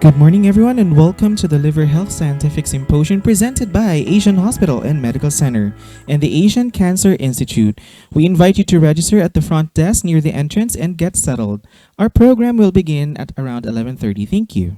Good morning, everyone, and welcome to the Liver Health Scientific Symposium presented by Asian Hospital and Medical Center and the Asian Cancer Institute. We invite you to register at the front desk near the entrance and get settled. Our program will begin at around 11:30. Thank you.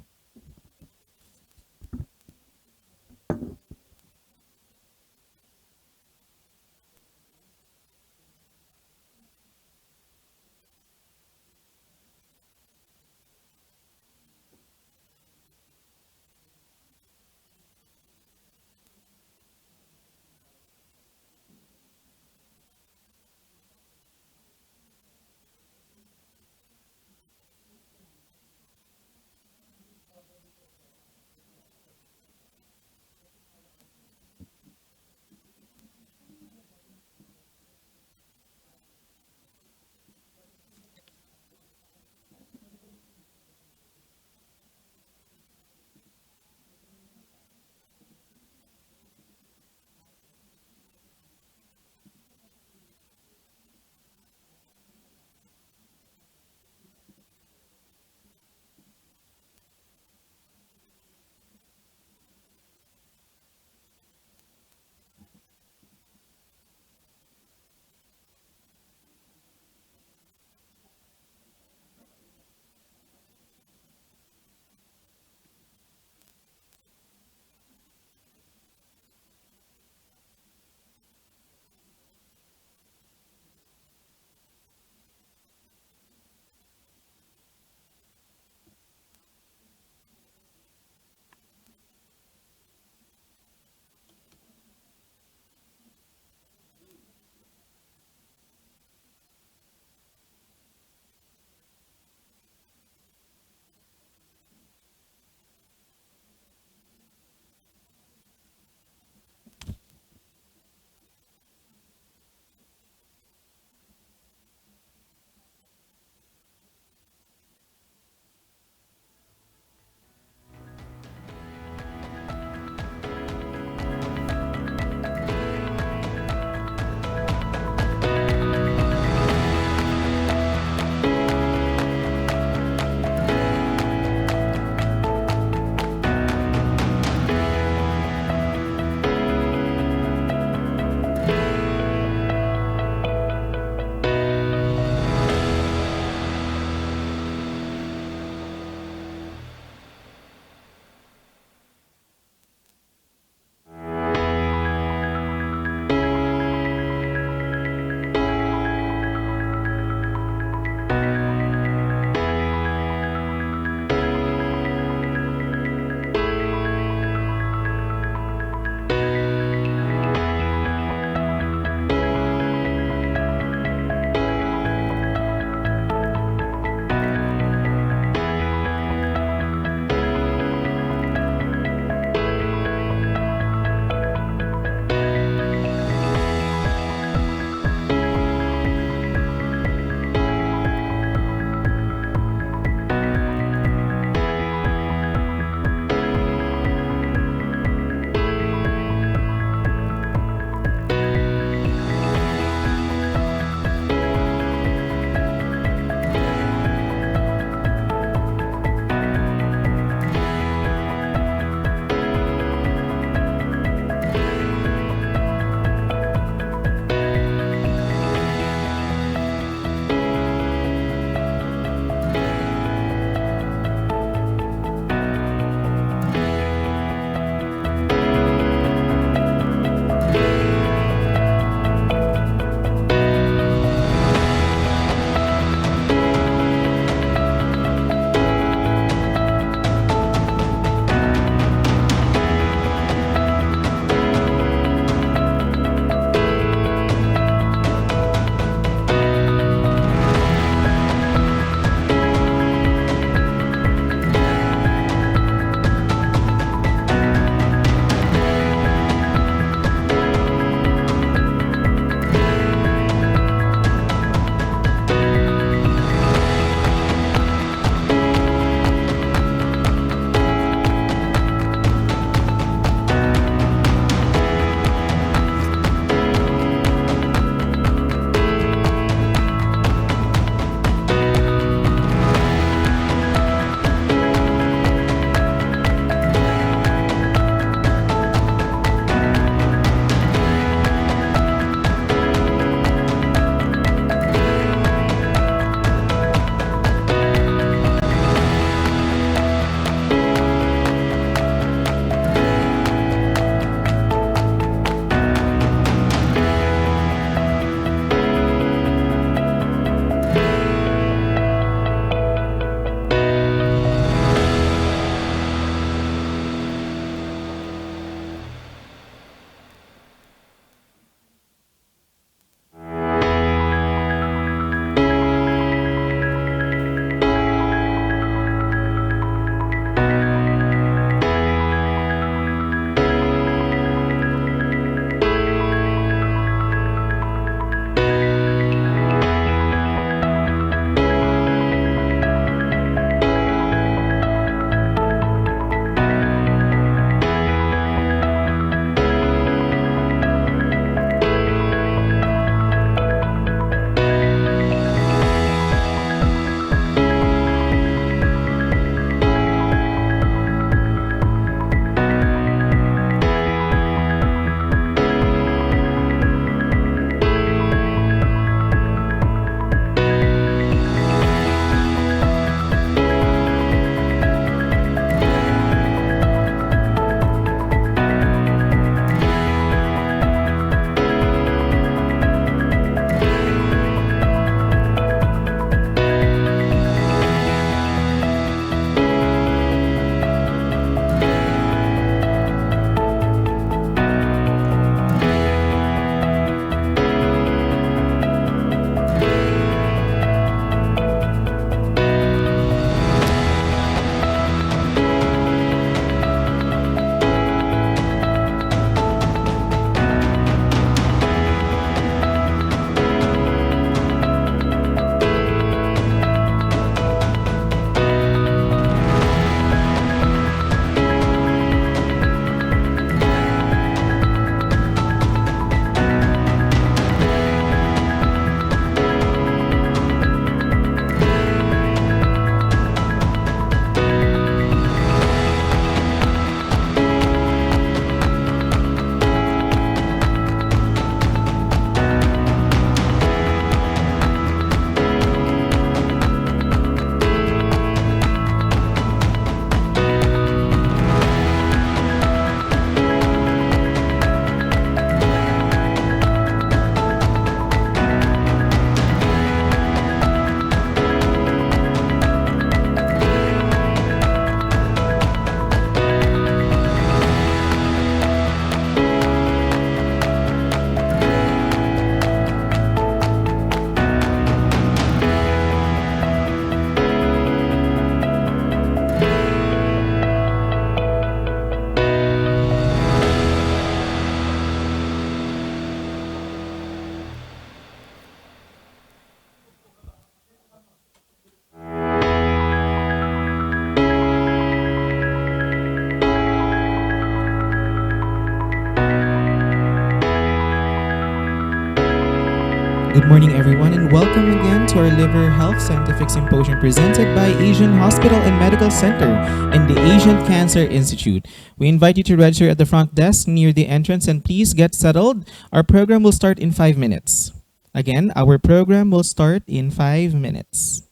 Good morning, everyone, and welcome again to our Liver Health Scientific Symposium presented by Asian Hospital and Medical Center and the Asian Cancer Institute. We invite you to register at the front desk near the entrance and please get settled. Our program will start in 5 minutes. Again, our program will start in 5 minutes.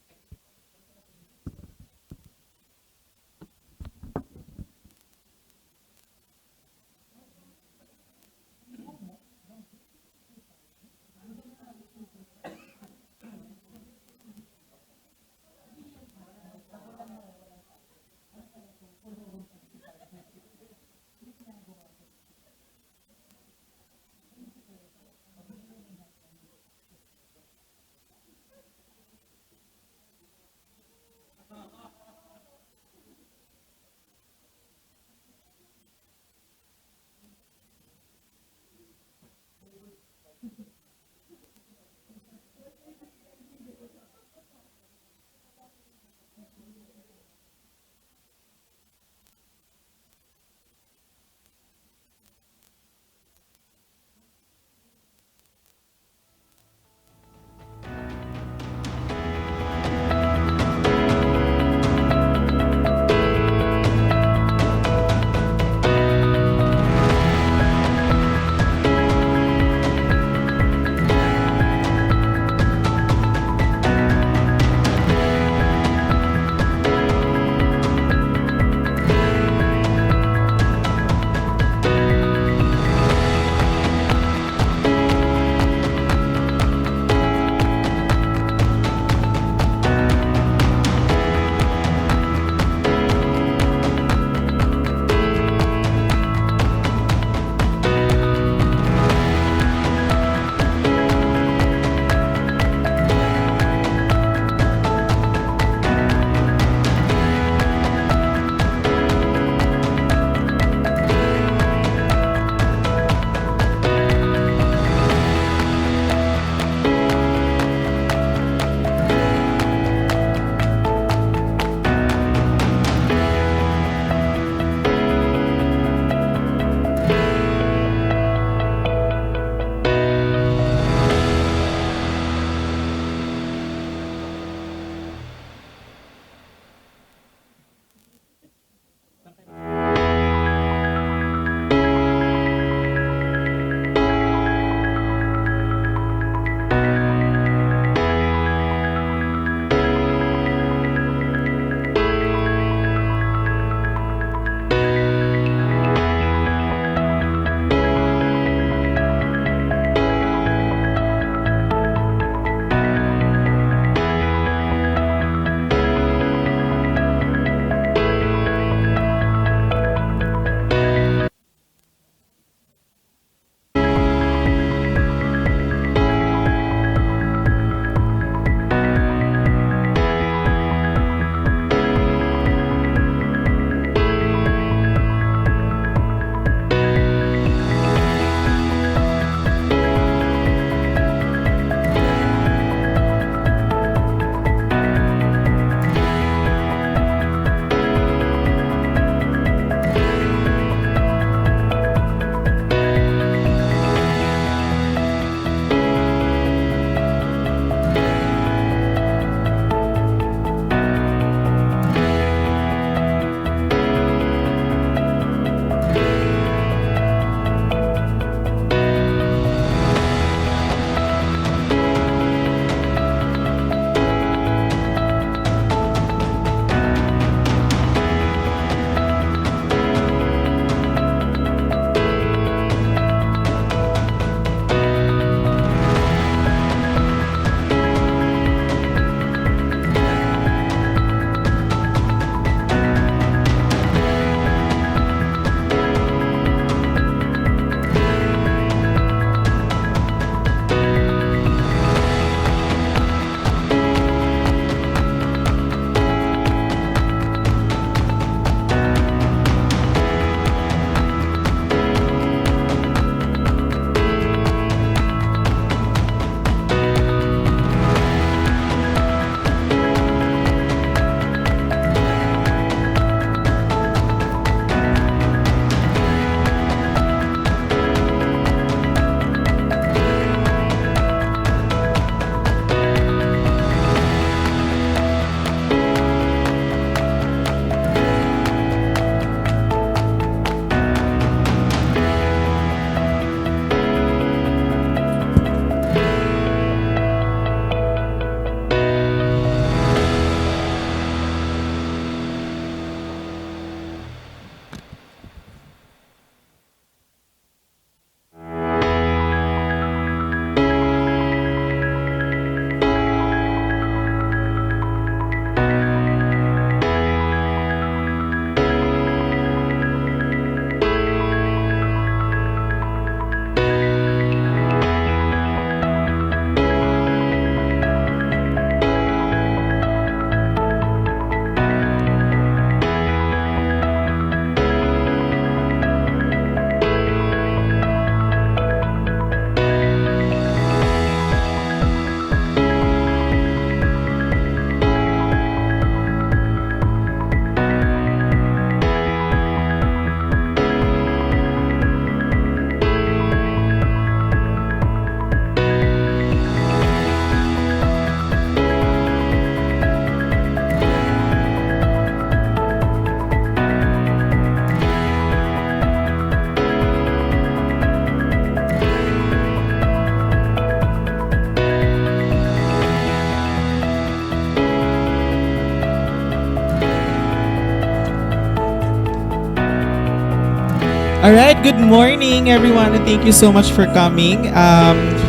All right, good morning, everyone, and thank you so much for coming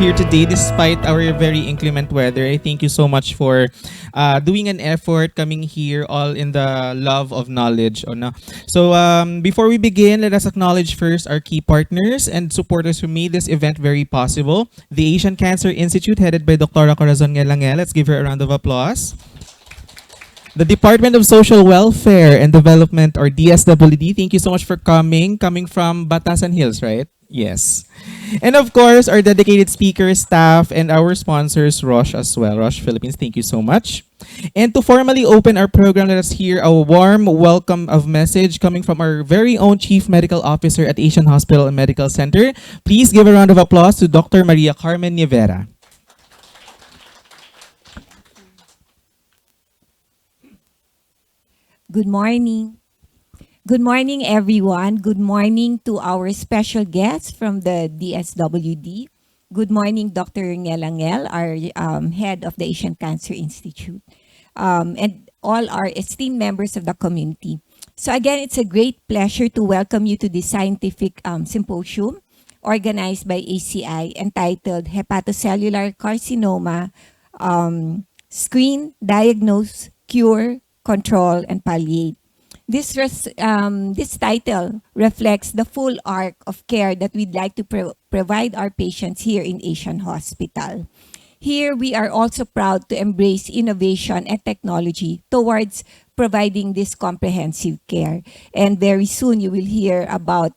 here today, despite our very inclement weather. I thank you so much for doing an effort coming here, all in the love of knowledge. No? So, before we begin, let us acknowledge first our key partners and supporters who made this event very possible. The Asian Cancer Institute, headed by Dr. Corazon Ngelangel. Let's give her a round of applause. The Department of Social Welfare and Development, or DSWD, thank you so much for coming from Batasan Hills, right? Yes. And of course, our dedicated speakers, staff, and our sponsors, Roche as well. Roche Philippines, thank you so much. And to formally open our program, let us hear a warm welcome of message coming from our very own Chief Medical Officer at Asian Hospital and Medical Center. Please give a round of applause to Dr. Maria Carmen Nievera. Good morning. Good morning, everyone. Good morning to our special guests from the DSWD. Good morning, Dr. Ngelangel, our head of the Asian Cancer Institute, and all our esteemed members of the community. So again, it's a great pleasure to welcome you to this scientific symposium organized by ACI entitled Hepatocellular Carcinoma, Screen, Diagnose, Cure, Control, and Palliate. This title reflects the full arc of care that we'd like to provide our patients here in Asian Hospital. Here, we are also proud to embrace innovation and technology towards providing this comprehensive care. And very soon, you will hear about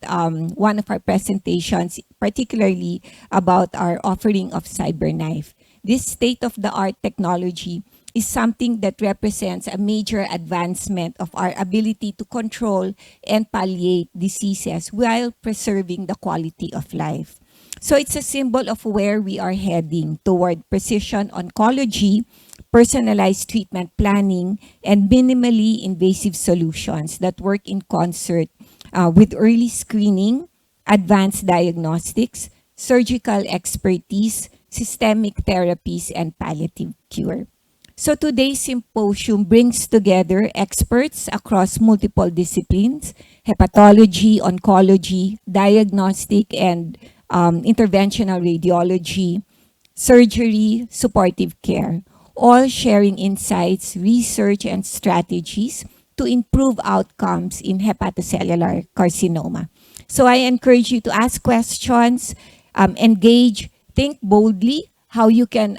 one of our presentations, particularly about our offering of CyberKnife. This state-of-the-art technology is something that represents a major advancement of our ability to control and palliate diseases while preserving the quality of life. So it's a symbol of where we are heading toward precision oncology, personalized treatment planning, and minimally invasive solutions that work in concert with early screening, advanced diagnostics, surgical expertise, systemic therapies, and palliative care. So today's symposium brings together experts across multiple disciplines: hepatology, oncology, diagnostic and interventional radiology, surgery, supportive care, all sharing insights, research, and strategies to improve outcomes in hepatocellular carcinoma. So I encourage you to ask questions, engage, think boldly, how you can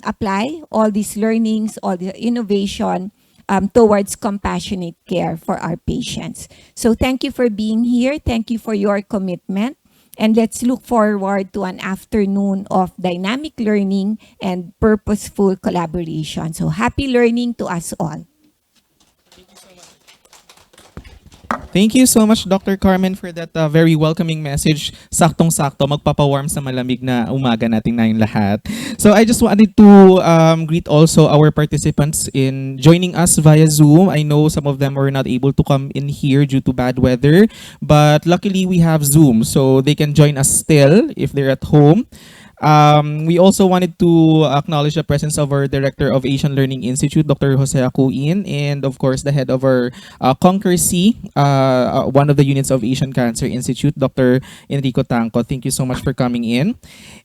apply all these learnings, all the innovation towards compassionate care for our patients. So thank you for being here. Thank you for your commitment. And let's look forward to an afternoon of dynamic learning and purposeful collaboration. So happy learning to us all. Thank you so much, Dr. Carmen, for that very welcoming message. Saktong-sakto, magpapawarm sa malamig na umaga natin na yung lahat. So I just wanted to greet also our participants in joining us via Zoom. I know some of them were not able to come in here due to bad weather, but luckily we have Zoom, so they can join us still if they're at home. We also wanted to acknowledge the presence of our Director of Asian Learning Institute, Dr. Jose Acuin, and of course the head of our Conquer C, one of the units of Asian Cancer Institute, Dr. Enrico Tanco. Thank you so much for coming in.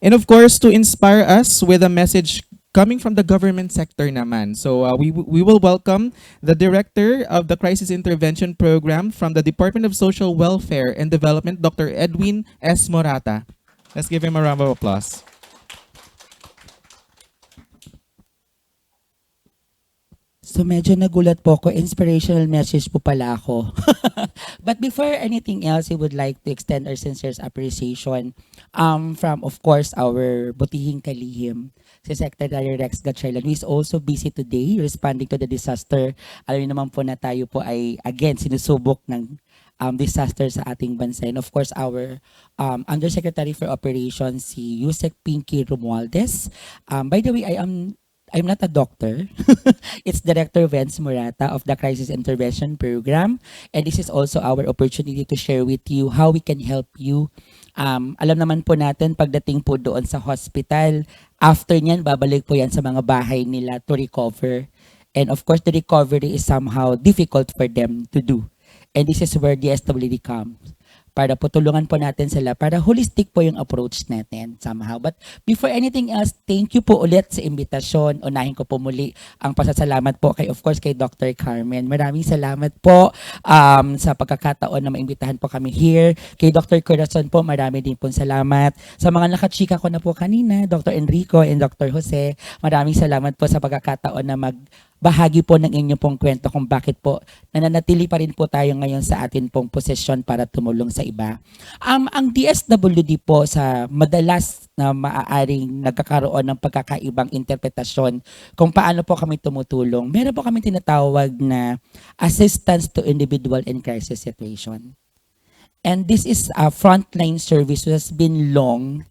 And of course, to inspire us with a message coming from the government sector naman. So we will welcome the Director of the Crisis Intervention Program from the Department of Social Welfare and Development, Dr. Edwin S. Morata. Let's give him a round of applause. So medyo nagulat po ako. Inspirational message po pala ako. But before anything else, we would like to extend our sincere appreciation from, of course, our butihing kalihim, si Secretary Rex Gatchalian, who is also busy today responding to the disaster. Alam niyo naman po na tayo po ay, again, sinusubok ng disaster sa ating bansa. And of course, our Undersecretary for Operations, si Yusek Pinky Romualdez. By the way, I'm not a doctor. It's Director Vince Morata of the Crisis Intervention Program. And this is also our opportunity to share with you how we can help you. Alam naman po natin, pagdating po doon sa hospital, after nyan, babalik po yan sa mga bahay nila to recover. And of course, the recovery is somehow difficult for them to do. And this is where the SWD comes. para po tulungan po natin sila para holistic po yung approach natin somehow. But before anything else, thank you po ulit sa imbitasyon. Unahin ko po muli ang pasasalamat po kay, of course, kay Dr. Carmen. Maraming salamat po sa pagkakataon na maimbitahan po kami here. Kay Dr. Corazon po, marami din po salamat. Sa mga nakachika ko na po kanina, Dr. Enrico and Dr. Jose, maraming salamat po sa pagkakataon na bahagi po ng inyong pong kwento kung bakit po nananatili pa rin po tayo ngayon sa atin pong posisyon para tumulong sa iba. Ang DSWD po sa madalas na maaaring nagkakaroon ng pagkakaibang interpretasyon kung paano po kami tumutulong. Meron po kami tinatawag na assistance to individual in crisis situation. And this is a frontline service which has been long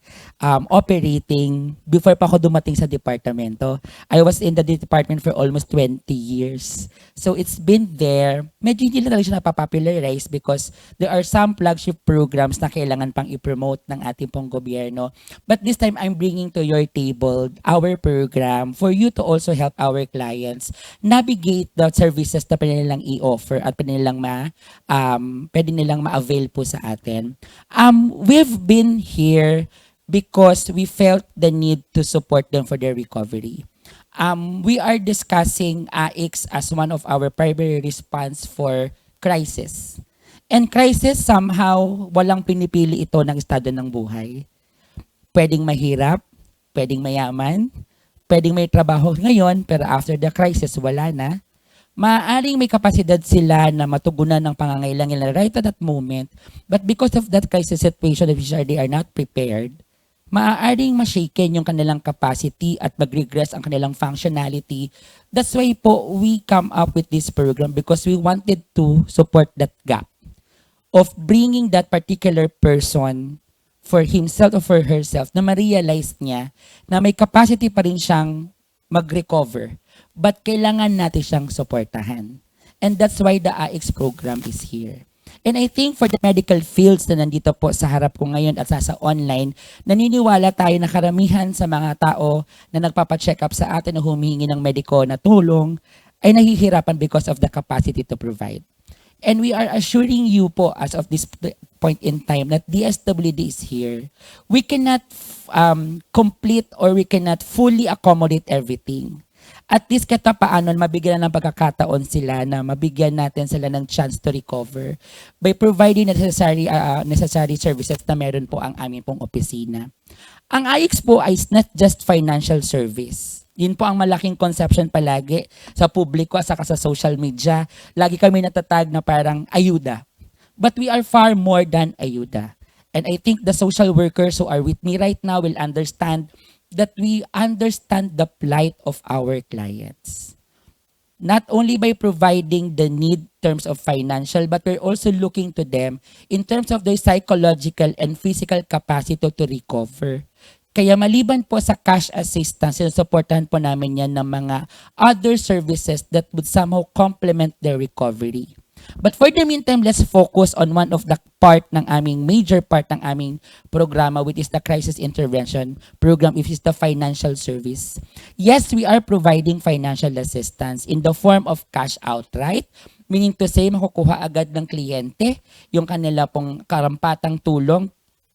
operating before pa ako dumating sa departamento. I was in the department for almost 20 years. So it's been there. Medyo hindi na talaga siya napapopularize because there are some flagship programs na kailangan pang i-promote ng ating pong gobyerno. But this time, I'm bringing to your table our program for you to also help our clients navigate the services na pwede nilang i-offer at pwede nilang ma-avail po sa atin. We've been here because we felt the need to support them for their recovery. We are discussing AICS as one of our primary response for crisis. And crisis, somehow, walang pinipili ito ng estado ng buhay. Pwedeng mahirap, pwedeng mayaman, pwedeng may trabaho ngayon, pero after the crisis, wala na. Maaaring may kapasidad sila na matugunan ng pangangailangan nila right at that moment, but because of that crisis situation which they are not prepared, maaaring ma-shaken yung kanilang capacity at mag-regress ang kanilang functionality. That's why po we come up with this program because we wanted to support that gap of bringing that particular person for himself or for herself na ma-realize niya na may capacity pa rin siyang mag-recover. But kailangan natin siyang suportahan. And that's why the AICS program is here. And I think for the medical fields na nandito po sa harap ko ngayon at sa online, naniniwala tayo na karamihan sa mga tao na nagpapacheck up sa atin na humihingi ng mediko na tulong ay nahihirapan because of the capacity to provide. And we are assuring you po as of this point in time that DSWD is here. We cannot complete or we cannot fully accommodate everything. At least kahit paano mabigyan ng pagkakataon sila na mabigyan natin sila ng chance to recover by providing necessary services na meron po ang aming pong opisina. Ang AICS po is not just financial service. Yun po ang malaking conception palagi sa publiko at saka sa social media. Lagi kami natatag na parang ayuda. But we are far more than ayuda. And I think the social workers who are with me right now will understand that we understand the plight of our clients. Not only by providing the need in terms of financial, but we're also looking to them in terms of their psychological and physical capacity to recover. Kaya maliban po sa cash assistance, sinusuportahan po namin yan ng mga other services that would somehow complement their recovery. But for the meantime, let's focus on one of the major part ng aming programa, which is the crisis intervention program, which is the financial service. Yes, we are providing financial assistance in the form of cash outright, meaning to say, makukuha agad ng kliyente yung kanila pong karampatang tulong,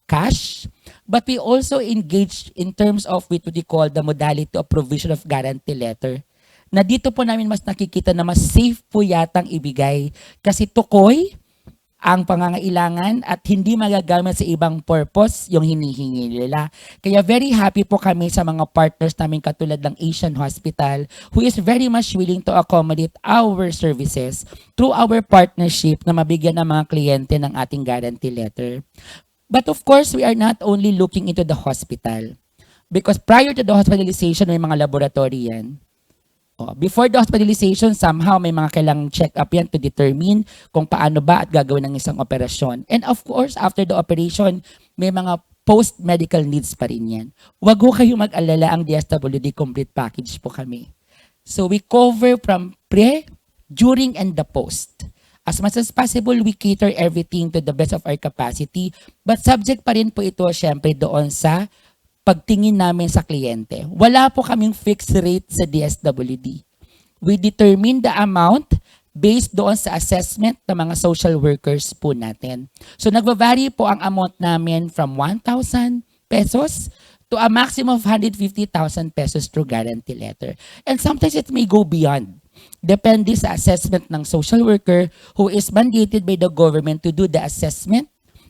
cash. But we also engage in terms of what we call the modality of provision of guarantee letter, na dito po namin mas nakikita na mas safe po yatang ibigay kasi tukoy ang pangangailangan at hindi magagamit sa ibang purpose yung hinihingi nila. Kaya very happy po kami sa mga partners namin katulad ng Asian Hospital who is very much willing to accommodate our services through our partnership na mabigyan ng mga kliyente ng ating guarantee letter. But of course, we are not only looking into the hospital because prior to the hospitalization, may mga laboratory yan. Before the hospitalization, somehow may mga kailangang check-up yan to determine kung paano ba at gagawin ng isang operasyon. And of course, after the operation, may mga post-medical needs pa rin yan. Huwag ho kayo mag-alala, ang DSWD complete package po kami. So we cover from pre, during, and the post. As much as possible, we cater everything to the best of our capacity. But subject pa rin po ito, syempre, doon sa pagtingin namin sa kliyente. Wala po kaming fixed rate sa DSWD. We determine the amount based doon sa assessment ng mga social workers po natin. So nagva-vary po ang amount namin from 1,000 pesos to a maximum of 150,000 pesos through guarantee letter. And sometimes it may go beyond. Depende sa assessment ng social worker who is mandated by the government to do the assessment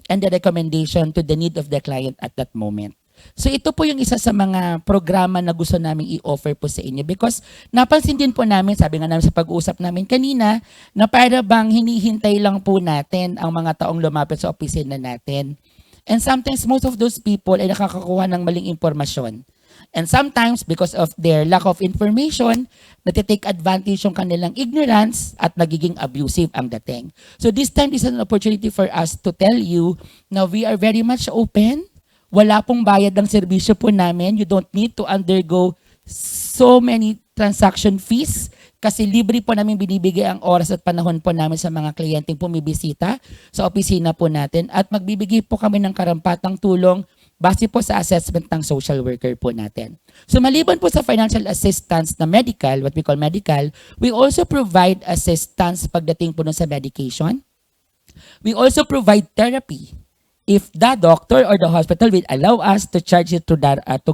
and the recommendation to the need of the client at that moment. So ito po yung isa sa mga programa na gusto namin i-offer po sa inyo because napansin din po namin, sabi nga namin sa pag-uusap namin kanina, na para bang hinihintay lang po natin ang mga taong lumapit sa opisina natin. And sometimes most of those people ay nakakakuha ng maling impormasyon. And sometimes because of their lack of information, natitake advantage yung kanilang ignorance at nagiging abusive ang dating. So this time is an opportunity for us to tell you na we are very much open. Wala pong bayad ng serbisyo po namin. You don't need to undergo so many transaction fees kasi libre po namin binibigay ang oras at panahon po namin sa mga kliyenteng pumibisita sa opisina po natin at magbibigay po kami ng karampatang tulong base po sa assessment ng social worker po natin. So maliban po sa financial assistance na medical, what we call medical, we also provide assistance pagdating po sa medication. We also provide therapy. If the doctor or the hospital will allow us to charge it to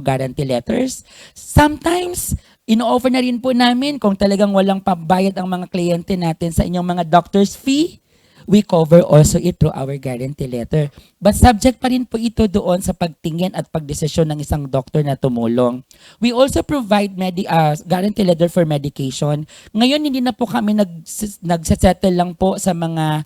guarantee letters, sometimes ino-offer na rin po namin kung talagang walang pambayad ang mga kliyente natin sa inyong mga doctor's fee, we cover also it through our guarantee letter. But subject pa rin po ito doon sa pagtingin at pagdesisyon ng isang doctor na tumulong. We also provide guarantee letter for medication. Ngayon hindi na po kami nagsettle lang po sa mga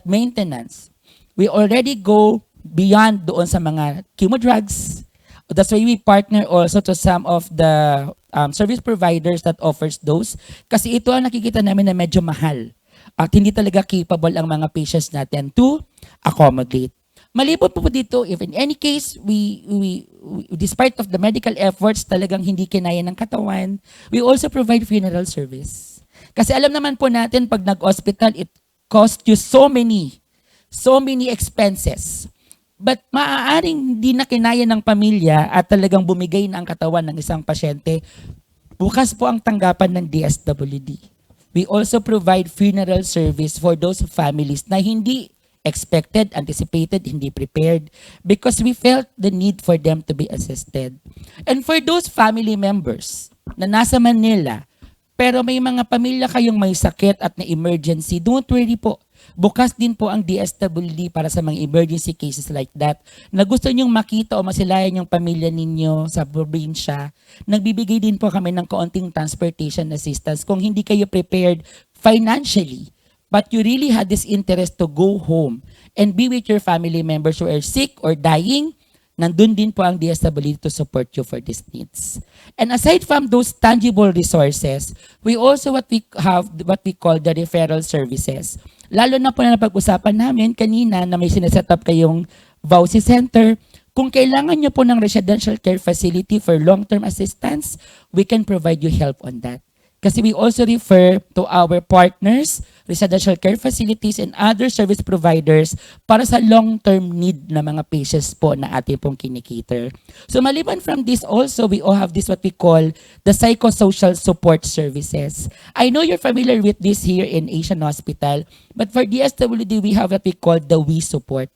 maintenance. We already go beyond doon sa mga chemo drugs. That's why we partner also to some of the service providers that offers those. Kasi ito ang nakikita namin na medyo mahal. At hindi talaga capable ang mga patients natin to accommodate. Malibot po dito, if in any case, we despite of the medical efforts, talagang hindi kinaya ng katawan, we also provide funeral service. Kasi alam naman po natin, pag nag-hospital, it costs you so many expenses. But maaaring hindi na kinaya ng pamilya at talagang bumigay na ang katawan ng isang pasyente, bukas po ang tanggapan ng DSWD. We also provide funeral service for those families na hindi expected, anticipated, hindi prepared because we felt the need for them to be assisted. And for those family members na nasa Manila, pero may mga pamilya kayong may sakit at na emergency, don't worry po. Bukas din po ang DSWD para sa mga emergency cases like that na gusto nyong makita o masilayan yung pamilya ninyo sa probinsya. Nagbibigay din po kami ng kaunting transportation assistance kung hindi kayo prepared financially but you really had this interest to go home and be with your family members who are sick or dying. Nandun din po ang DSWD to support you for these needs. And aside from those tangible resources, we also what we call the referral services. Lalo na po na napag-usapan namin kanina na may sineset up kayong VAUSI Center. Kung kailangan nyo po ng residential care facility for long-term assistance, we can provide you help on that. Kasi we also refer to our partners, residential care facilities, and other service providers para sa long-term need na mga patients po na ating pong kinikater. So maliban from this also, we all have this what we call the psychosocial support services. I know you're familiar with this here in Asian Hospital, but for DSWD, we have what we call the We Support.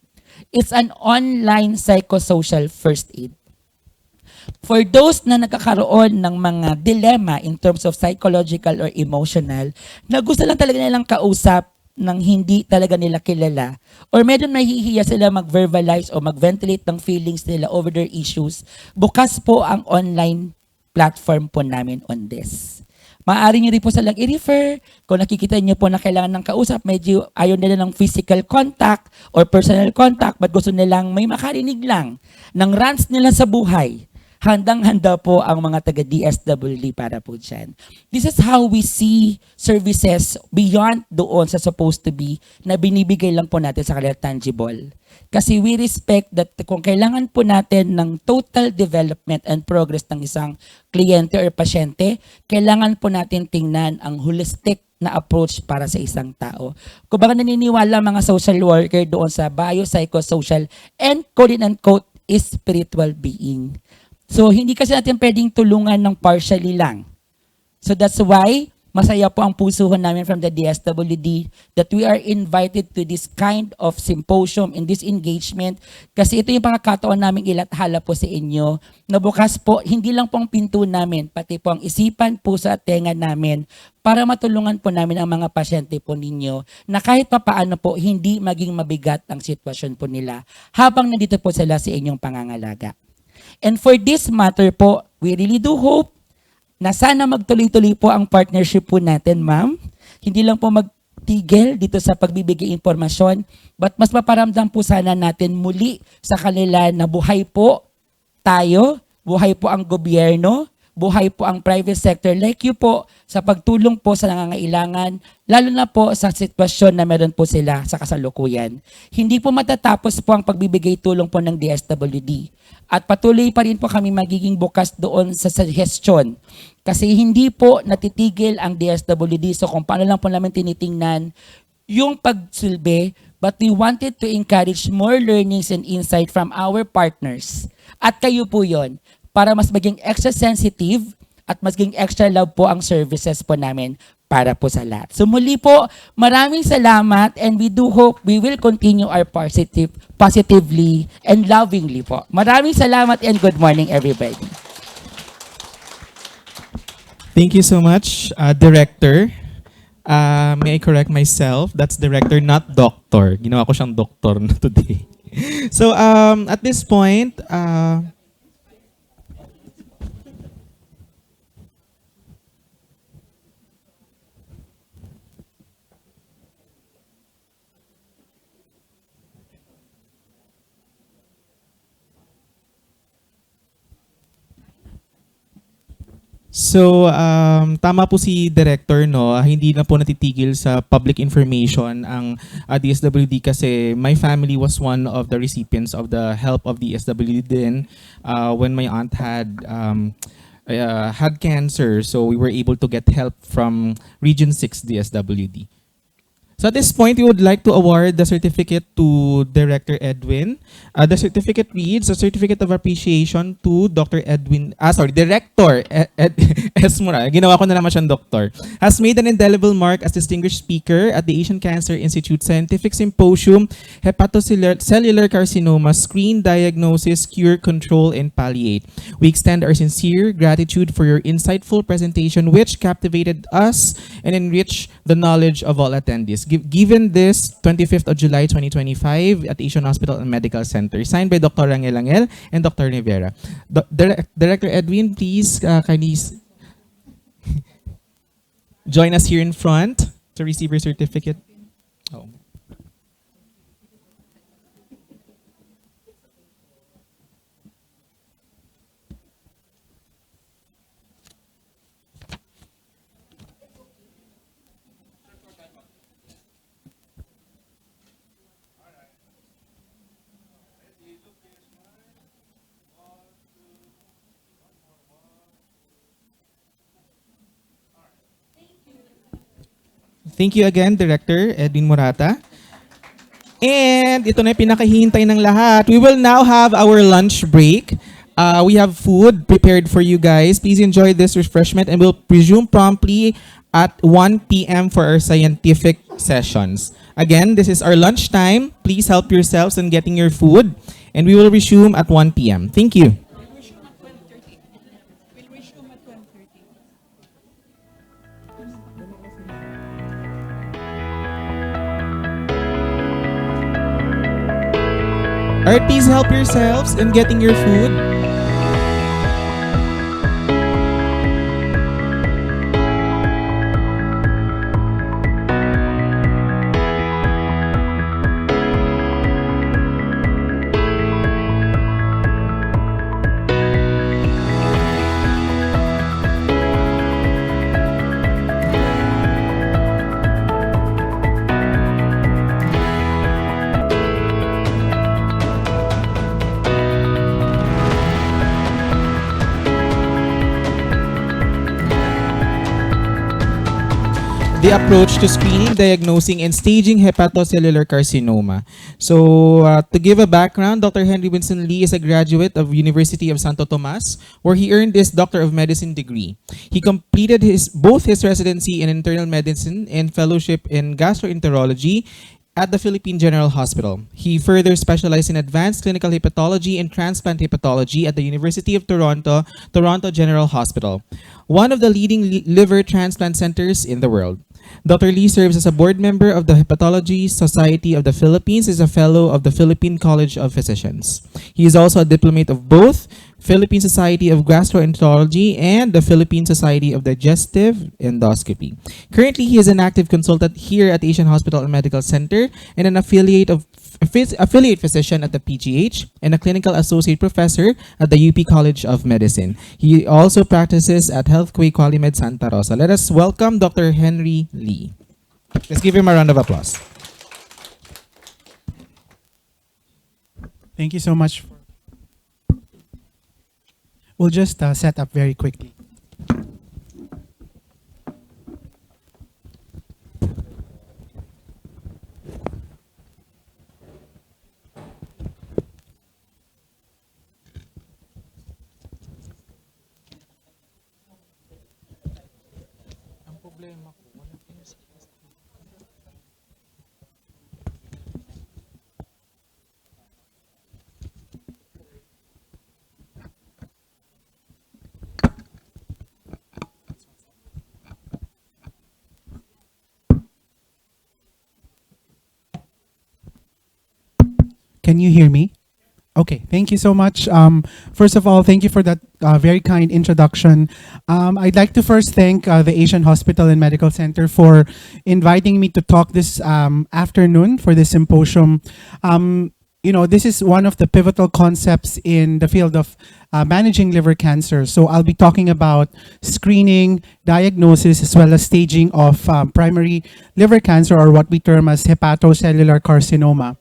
It's an online psychosocial first aid. For those na nagkakaroon ng mga dilemma in terms of psychological or emotional, na gusto lang talaga nilang kausap ng hindi talaga nila kilala, or medyo nahihiya sila mag-verbalize o mag-ventilate ng feelings nila over their issues, bukas po ang online platform po namin on this. Maaari nyo rin po silang i-refer. Kung nakikita nyo po na kailangan ng kausap, medyo ayaw nila ng physical contact or personal contact, but gusto nilang may makarinig lang ng rants nila sa buhay. Handang-handa po ang mga taga-DSWD para po dyan. This is how we see services beyond doon sa supposed to be na binibigay lang po natin sa kanila tangible. Kasi we respect that kung kailangan po natin ng total development and progress ng isang kliyente or pasyente, kailangan po natin tingnan ang holistic na approach para sa isang tao. Kung baka naniniwala mga social worker doon sa biopsychosocial and quote-unquote spiritual being. So, hindi kasi natin pwedeng tulungan ng partially lang. So, that's why masaya po ang pusuhan namin from the DSWD that we are invited to this kind of symposium in this engagement kasi ito yung pagkakataon namin ilathala po sa inyo na bukas po hindi lang po ang pinto namin, pati po ang isipan, puso at tenga namin para matulungan po namin ang mga pasyente po ninyo na kahit papaano po hindi maging mabigat ang sitwasyon po nila habang nandito po sila sa inyong pangangalaga. And for this matter po, we really do hope na sana magtuloy-tuloy po ang partnership po natin, ma'am. Hindi lang po magtigil dito sa pagbibigay impormasyon, but mas maparamdam po sana natin muli sa kanila na buhay po tayo, buhay po ang gobyerno, buhay po ang private sector like you po sa pagtulong po sa nangangailangan, lalo na po sa sitwasyon na meron po sila sa kasalukuyan. Hindi po matatapos po ang pagbibigay tulong po ng DSWD. At patuloy pa rin po kami magiging bukas doon sa suggestion. Kasi hindi po natitigil ang DSWD. So kung paano lang po namin tinitingnan yung pagsilbi, but we wanted to encourage more learnings and insight from our partners. At kayo po yon para mas maging extra sensitive at mas maging extra love po ang services po namin para po sa lahat. So muli po, maraming salamat and we do hope we will continue our positively and lovingly po. Maraming salamat and good morning everybody. Thank you so much, Director. May I correct myself? That's Director, not Doctor. Ginawa ko siyang Doctor na today. So at this point, tama po si Director, no? Hindi na po natitigil sa public information ang DSWD kasi my family was one of the recipients of the help of DSWD din when my aunt had cancer. So we were able to get help from Region 6 DSWD. So at this point, we would like to award the certificate to Director Edwin. The certificate reads, a certificate of appreciation to Director S. Mura. Ginawa ko na naman siyang doctor. Has made an indelible mark as distinguished speaker at the Asian Cancer Institute Scientific Symposium, Hepatocellular Carcinoma, Screen, Diagnosis, Cure, Control, and Palliate. We extend our sincere gratitude for your insightful presentation which captivated us and enriched the knowledge of all attendees. Given this 25th of July 2025 at Asian Hospital and Medical Center. Signed by Dr. Angel and Dr. Rivera. Director Edwin, please kindly join us here in front to receive your certificate. Oh. Thank you again, Director Edwin Morata. And ito na yung pinakahihintay ng lahat. We will now have our lunch break. We have food prepared for you guys. Please enjoy this refreshment and we'll resume promptly at 1 p.m. for our scientific sessions. Again, this is our lunch time. Please help yourselves in getting your food. And we will resume at 1 p.m. Thank you. Alright, please help yourselves in getting your food. the approach to screening, diagnosing, and staging hepatocellular carcinoma. So, to give a background, Dr. Henry Winston Lee is a graduate of University of Santo Tomas, where he earned his Doctor of Medicine degree. He completed both his residency in internal medicine and fellowship in gastroenterology at the Philippine General Hospital. He further specialized in advanced clinical hepatology and transplant hepatology at the University of Toronto, Toronto General Hospital, one of the leading liver transplant centers in the world. Dr. Lee serves as a board member of the Hepatology Society of the Philippines, is a fellow of the Philippine College of Physicians. He is also a diplomate of both Philippine Society of Gastroenterology and the Philippine Society of Digestive Endoscopy. Currently, he is an active consultant here at Asian Hospital and Medical Center and an affiliate physician at the PGH and a clinical associate professor at the UP College of Medicine. He also practices at Healthquay Qualimed Santa Rosa. Let us welcome Dr. Henry Lee. Let's give him a round of applause. Thank you so much. We'll just set up very quickly. Can you hear me? Okay, thank you so much. First of all, thank you for that very kind introduction. I'd like to first thank the Asian Hospital and Medical Center for inviting me to talk this afternoon for this symposium. This is one of the pivotal concepts in the field of managing liver cancer. So I'll be talking about screening, diagnosis, as well as staging of primary liver cancer, or what we term as hepatocellular carcinoma.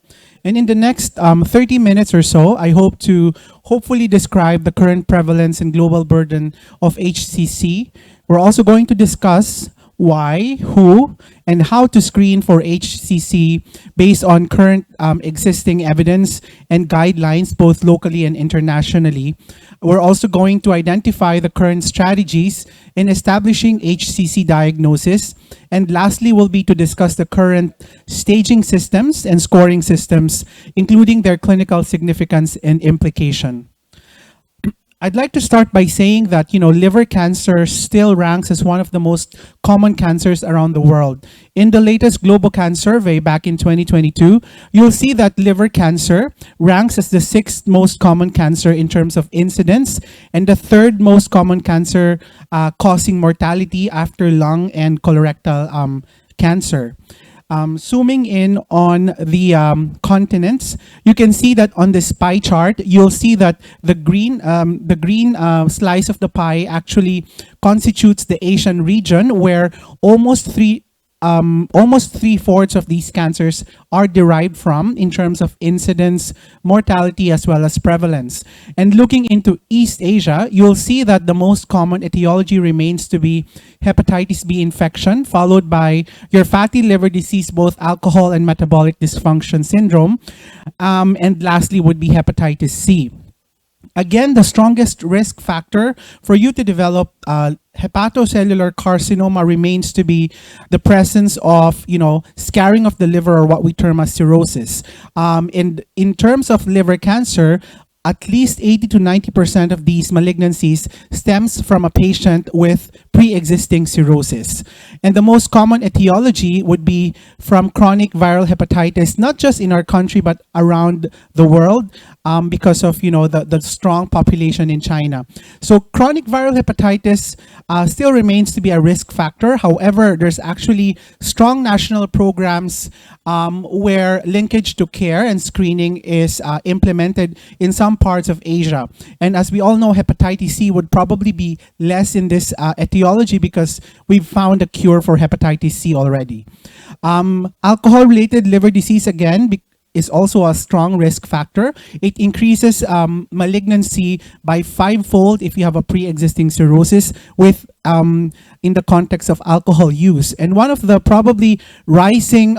And in the next 30 minutes or so, I hope to hopefully describe the current prevalence and global burden of HCC. We're also going to discuss why, who, and how to screen for HCC based on current existing evidence and guidelines, both locally and internationally. We're also going to identify the current strategies in establishing HCC diagnosis. And lastly will be to discuss the current staging systems and scoring systems, including their clinical significance and implication. I'd like to start by saying that, liver cancer still ranks as one of the most common cancers around the world. In the latest Global Cancer Survey back in 2022, you'll see that liver cancer ranks as the 6th most common cancer in terms of incidence and the 3rd most common cancer causing mortality after lung and colorectal cancer. Zooming in on the continents, you can see that on this pie chart, you'll see that the green slice of the pie actually constitutes the Asian region, where almost three-fourths of these cancers are derived from in terms of incidence, mortality, as well as prevalence. And looking into East Asia, you'll see that the most common etiology remains to be hepatitis B infection, followed by your fatty liver disease, both alcohol and metabolic dysfunction syndrome, and lastly would be hepatitis C. Again, the strongest risk factor for you to develop hepatocellular carcinoma remains to be the presence of, scarring of the liver, or what we term as cirrhosis. And in terms of liver cancer, at least 80 to 90% of these malignancies stems from a patient with pre-existing cirrhosis. And the most common etiology would be from chronic viral hepatitis, not just in our country, but around the world, because of the strong population in China. So chronic viral hepatitis still remains to be a risk factor. However, there's actually strong national programs where linkage to care and screening is implemented in some parts of Asia. And as we all know, hepatitis C would probably be less in this etiology because we've found a cure for hepatitis C already. Alcohol-related liver disease, again, is also a strong risk factor. It increases malignancy by fivefold if you have a pre-existing cirrhosis with in the context of alcohol use. And one of the probably rising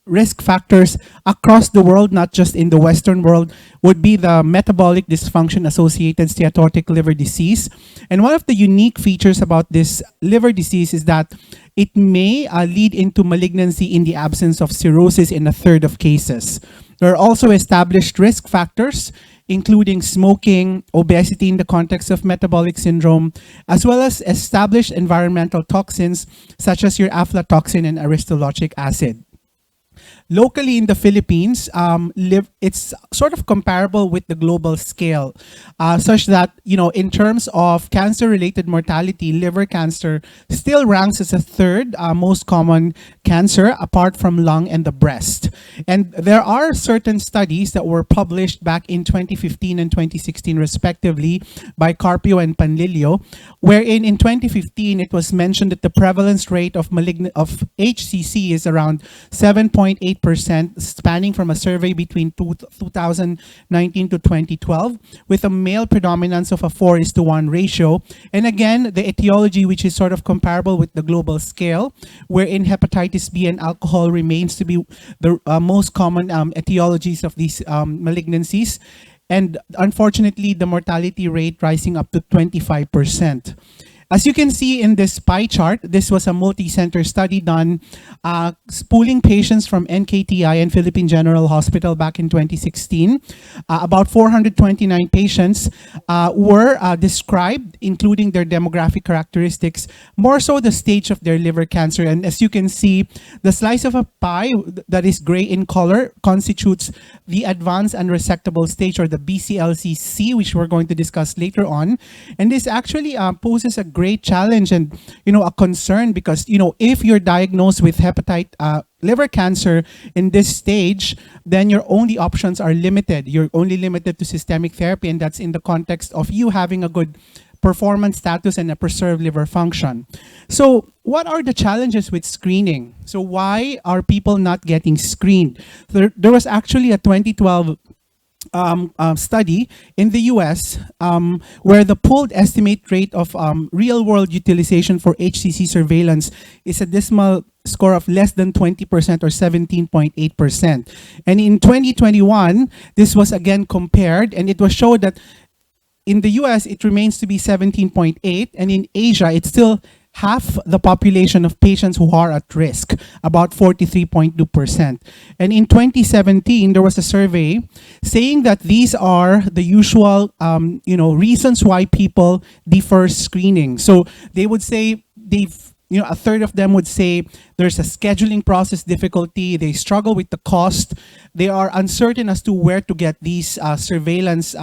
risk factors across the world, not just in the Western world, would be the metabolic dysfunction associated steatotic liver disease. And one of the unique features about this liver disease is that it may lead into malignancy in the absence of cirrhosis in a third of cases. There are also established risk factors, including smoking, obesity in the context of metabolic syndrome, as well as established environmental toxins such as your aflatoxin and aristolochic acid. Locally in the Philippines, it's sort of comparable with the global scale, such that, in terms of cancer-related mortality, liver cancer still ranks as a third most common cancer, apart from lung and the breast. And there are certain studies that were published back in 2015 and 2016, respectively, by Carpio and Panlilio, wherein in 2015 it was mentioned that the prevalence rate of HCC is around 7.8%, spanning from a survey between 2019 to 2012, with a male predominance of a 4:1 ratio. And again, the etiology, which is sort of comparable with the global scale, wherein hepatitis B and alcohol remains to be the most common etiologies of these malignancies. And unfortunately, the mortality rate rising up to 25%. As you can see in this pie chart, this was a multi-center study done pooling patients from NKTI and Philippine General Hospital back in 2016. About 429 patients were described, including their demographic characteristics, more so the stage of their liver cancer. And as you can see, the slice of a pie that is gray in color constitutes the advanced unresectable stage, or the BCLC-C, which we're going to discuss later on. And this actually poses a great challenge and a concern, because if you're diagnosed with liver cancer in this stage, then your only options are limited. You're only limited to systemic therapy, and that's in the context of you having a good performance status and a preserved liver function. So what are the challenges with screening? So why are people not getting screened? There was actually a 2012 study in the US where the pooled estimate rate of real-world utilization for HCC surveillance is a dismal score of less than 20%, or 17.8%. And in 2021, this was again compared, and it was showed that in the US, it remains to be 17.8, and in Asia, it's still half the population of patients who are at risk, about 43.2%. And in 2017, there was a survey saying that these are the usual, reasons why people defer screening. So they would say a third of them would say there's a scheduling process difficulty, they struggle with the cost, they are uncertain as to where to get these surveillance,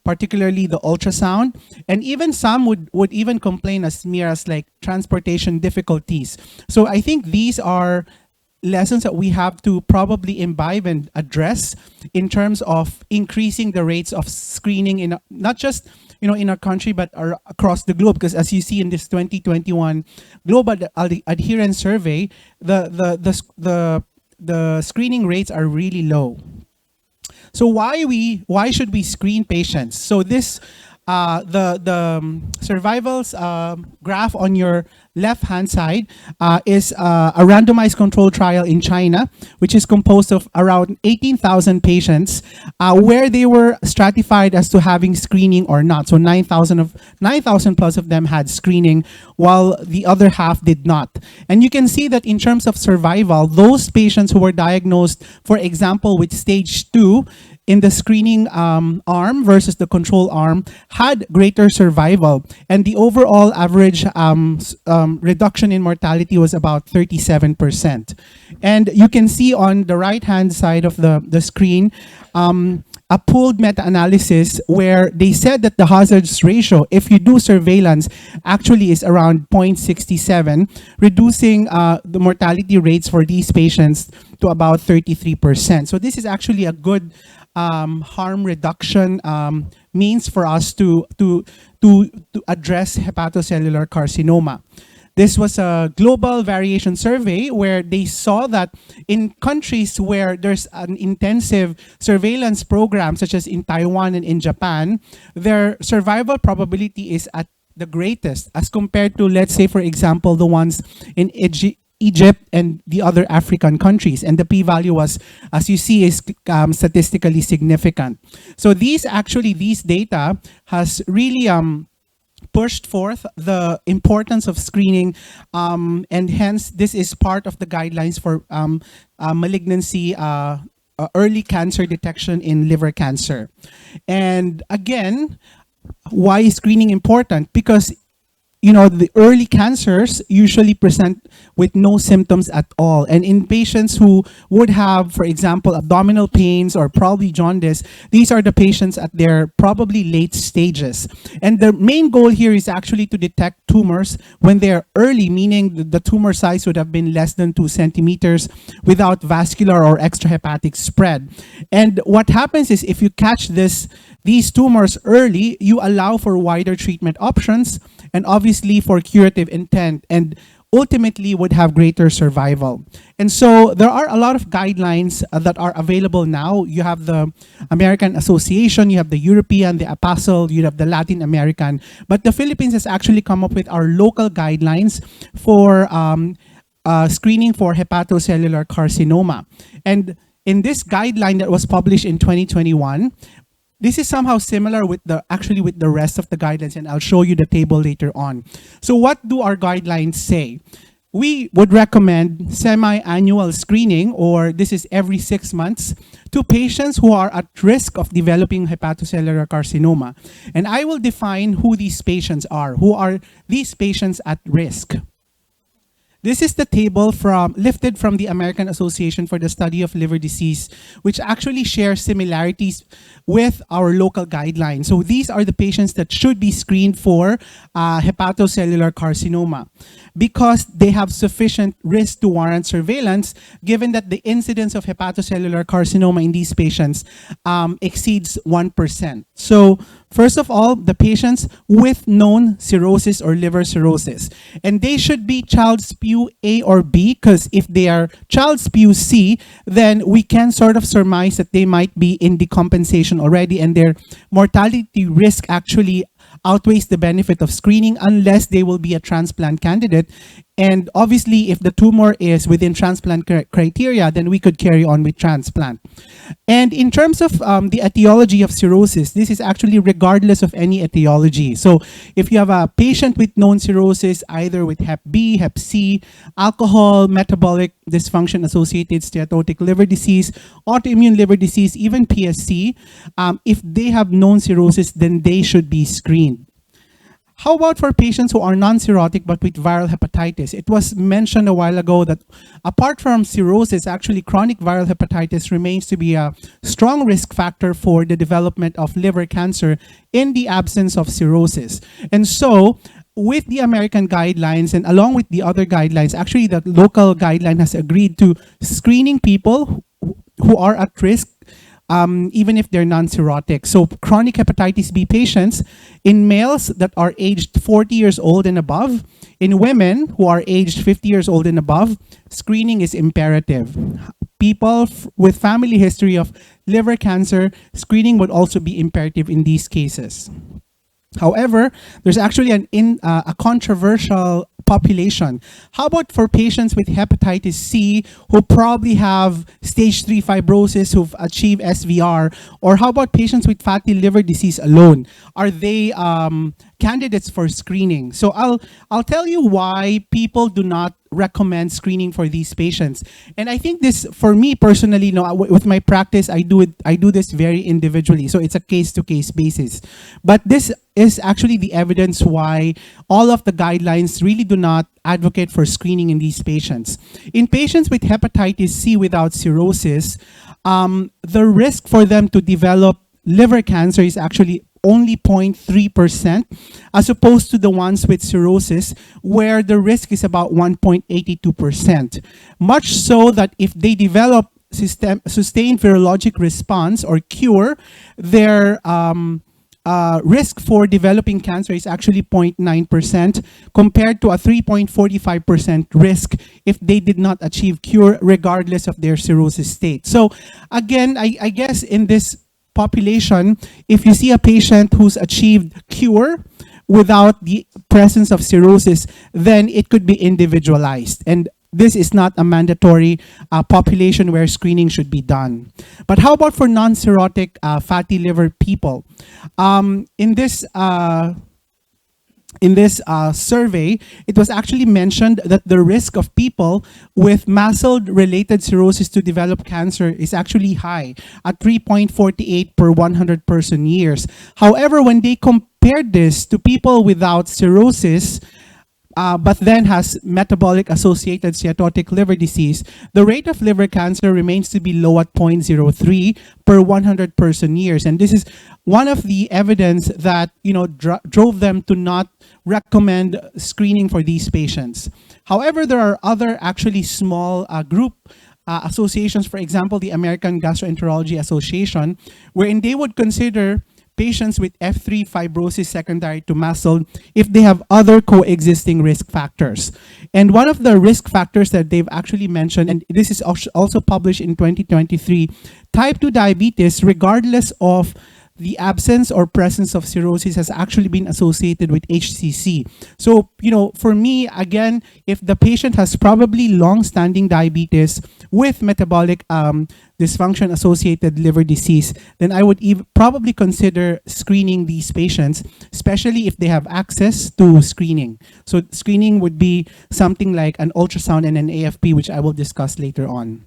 particularly the ultrasound, and even some would even complain as mere as like transportation difficulties. So I think these are lessons that we have to probably imbibe and address in terms of increasing the rates of screening in not just in our country but across the globe. Because as you see in this 2021 global adherence survey, the screening rates are really low. So why should we screen patients? So this the survivals graph on your left-hand side is a randomized controlled trial in China, which is composed of around 18,000 patients, where they were stratified as to having screening or not. So 9,000 plus of them had screening, while the other half did not. And you can see that in terms of survival, those patients who were diagnosed, for example, with stage 2, in the screening arm versus the control arm, had greater survival, and the overall average reduction in mortality was about 37%. And you can see on the right-hand side of the screen a pooled meta-analysis where they said that the hazards ratio, if you do surveillance, actually is around 0.67, reducing the mortality rates for these patients to about 33%. So this is actually a good harm reduction means for us to address hepatocellular carcinoma. This was a global variation survey where they saw that in countries where there's an intensive surveillance program, such as in Taiwan and in Japan, their survival probability is at the greatest as compared to, let's say, for example, the ones in Egypt and the other African countries. And the p-value was, as you see, is statistically significant. So these data has really pushed forth the importance of screening, and hence this is part of the guidelines for malignancy, early cancer detection in liver cancer. And again, why is screening important? Because the early cancers usually present with no symptoms at all. And in patients who would have, for example, abdominal pains or probably jaundice, these are the patients at their probably late stages. And the main goal here is actually to detect tumors when they're early, meaning the tumor size would have been less than 2 centimeters without vascular or extrahepatic spread. And what happens is if you catch these tumors early, you allow for wider treatment options and obviously for curative intent, and ultimately would have greater survival. And so there are a lot of guidelines that are available now. You have the American Association, you have the European, the APASL, you have the Latin American, but the Philippines has actually come up with our local guidelines for screening for hepatocellular carcinoma. And in this guideline that was published in 2021, this is somehow similar with the rest of the guidelines, and I'll show you the table later on. So what do our guidelines say? We would recommend semi-annual screening, or this is every 6 months, to patients who are at risk of developing hepatocellular carcinoma. And I will define who these patients are. Who are these patients at risk? This is the table lifted from the American Association for the Study of Liver Disease, which actually shares similarities with our local guidelines. So these are the patients that should be screened for hepatocellular carcinoma because they have sufficient risk to warrant surveillance, given that the incidence of hepatocellular carcinoma in these patients exceeds 1%. So first of all, the patients with known cirrhosis or liver cirrhosis. And they should be child spew A or B, because if they are child spew C, then we can sort of surmise that they might be in decompensation already, and their mortality risk actually outweighs the benefit of screening unless they will be a transplant candidate. And obviously, if the tumor is within transplant criteria, then we could carry on with transplant. And in terms of the etiology of cirrhosis, this is actually regardless of any etiology. So if you have a patient with known cirrhosis, either with Hep B, Hep C, alcohol, metabolic dysfunction associated steatotic liver disease, autoimmune liver disease, even PSC, if they have known cirrhosis, then they should be screened. How about for patients who are non-cirrhotic but with viral hepatitis? It was mentioned a while ago that apart from cirrhosis, actually chronic viral hepatitis remains to be a strong risk factor for the development of liver cancer in the absence of cirrhosis. And so, with the American guidelines and along with the other guidelines, actually the local guideline has agreed to screening people who are at risk even if they're non-cirrhotic. So chronic hepatitis B patients in males that are aged 40 years old and above, in women who are aged 50 years old and above, screening is imperative. People with family history of liver cancer, screening would also be imperative in these cases. However, there's actually a controversial population. How about for patients with hepatitis C who probably have stage 3 fibrosis, who've achieved SVR? Or how about patients with fatty liver disease alone? Are they candidates for screening? So I'll tell you why people do not recommend screening for these patients. And I think this, for me personally, with my practice, I do this very individually. So it's a case-to-case basis. But this is actually the evidence why all of the guidelines really do not advocate for screening in these patients. In patients with hepatitis C without cirrhosis, the risk for them to develop liver cancer is actually only 0.3%, as opposed to the ones with cirrhosis, where the risk is about 1.82%. Much so that if they develop sustained virologic response or cure, their risk for developing cancer is actually 0.9% compared to a 3.45% risk if they did not achieve cure regardless of their cirrhosis state. So again, I guess in this population, if you see a patient who's achieved cure without the presence of cirrhosis, then it could be individualized. And this is not a mandatory population where screening should be done. But how about for non-cirrhotic fatty liver people? In this survey, it was actually mentioned that the risk of people with mast-cell-related cirrhosis to develop cancer is actually high at 3.48 per 100 person years. However, when they compared this to people without cirrhosis, but then has metabolic associated steatotic liver disease, the rate of liver cancer remains to be low at 0.03 per 100 person years. And this is one of the evidence that drove them to not recommend screening for these patients. However, there are other actually small group associations, for example, the American Gastroenterology Association, wherein they would consider patients with F3 fibrosis secondary to mast cell if they have other coexisting risk factors. And one of the risk factors that they've actually mentioned, and this is also published in 2023, type 2 diabetes, regardless of the absence or presence of cirrhosis, has actually been associated with HCC. So, for me, again, if the patient has probably long-standing diabetes with metabolic dysfunction associated liver disease, then I would probably consider screening these patients, especially if they have access to screening. So screening would be something like an ultrasound and an AFP, which I will discuss later on.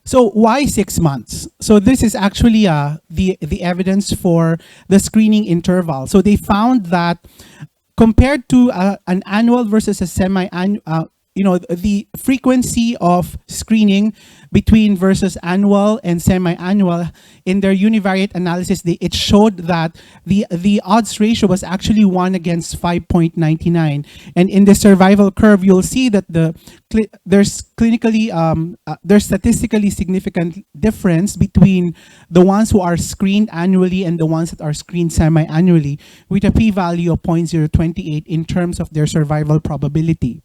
So why 6 months? So this is actually the evidence for the screening interval. So they found that compared to an annual versus a semi-annual, the frequency of screening between versus annual and semi-annual, in their univariate analysis, it showed that the odds ratio was actually 1 against 5.99. And in the survival curve, you'll see that there's statistically significant difference between the ones who are screened annually and the ones that are screened semi-annually, with a p-value of 0.028 in terms of their survival probability.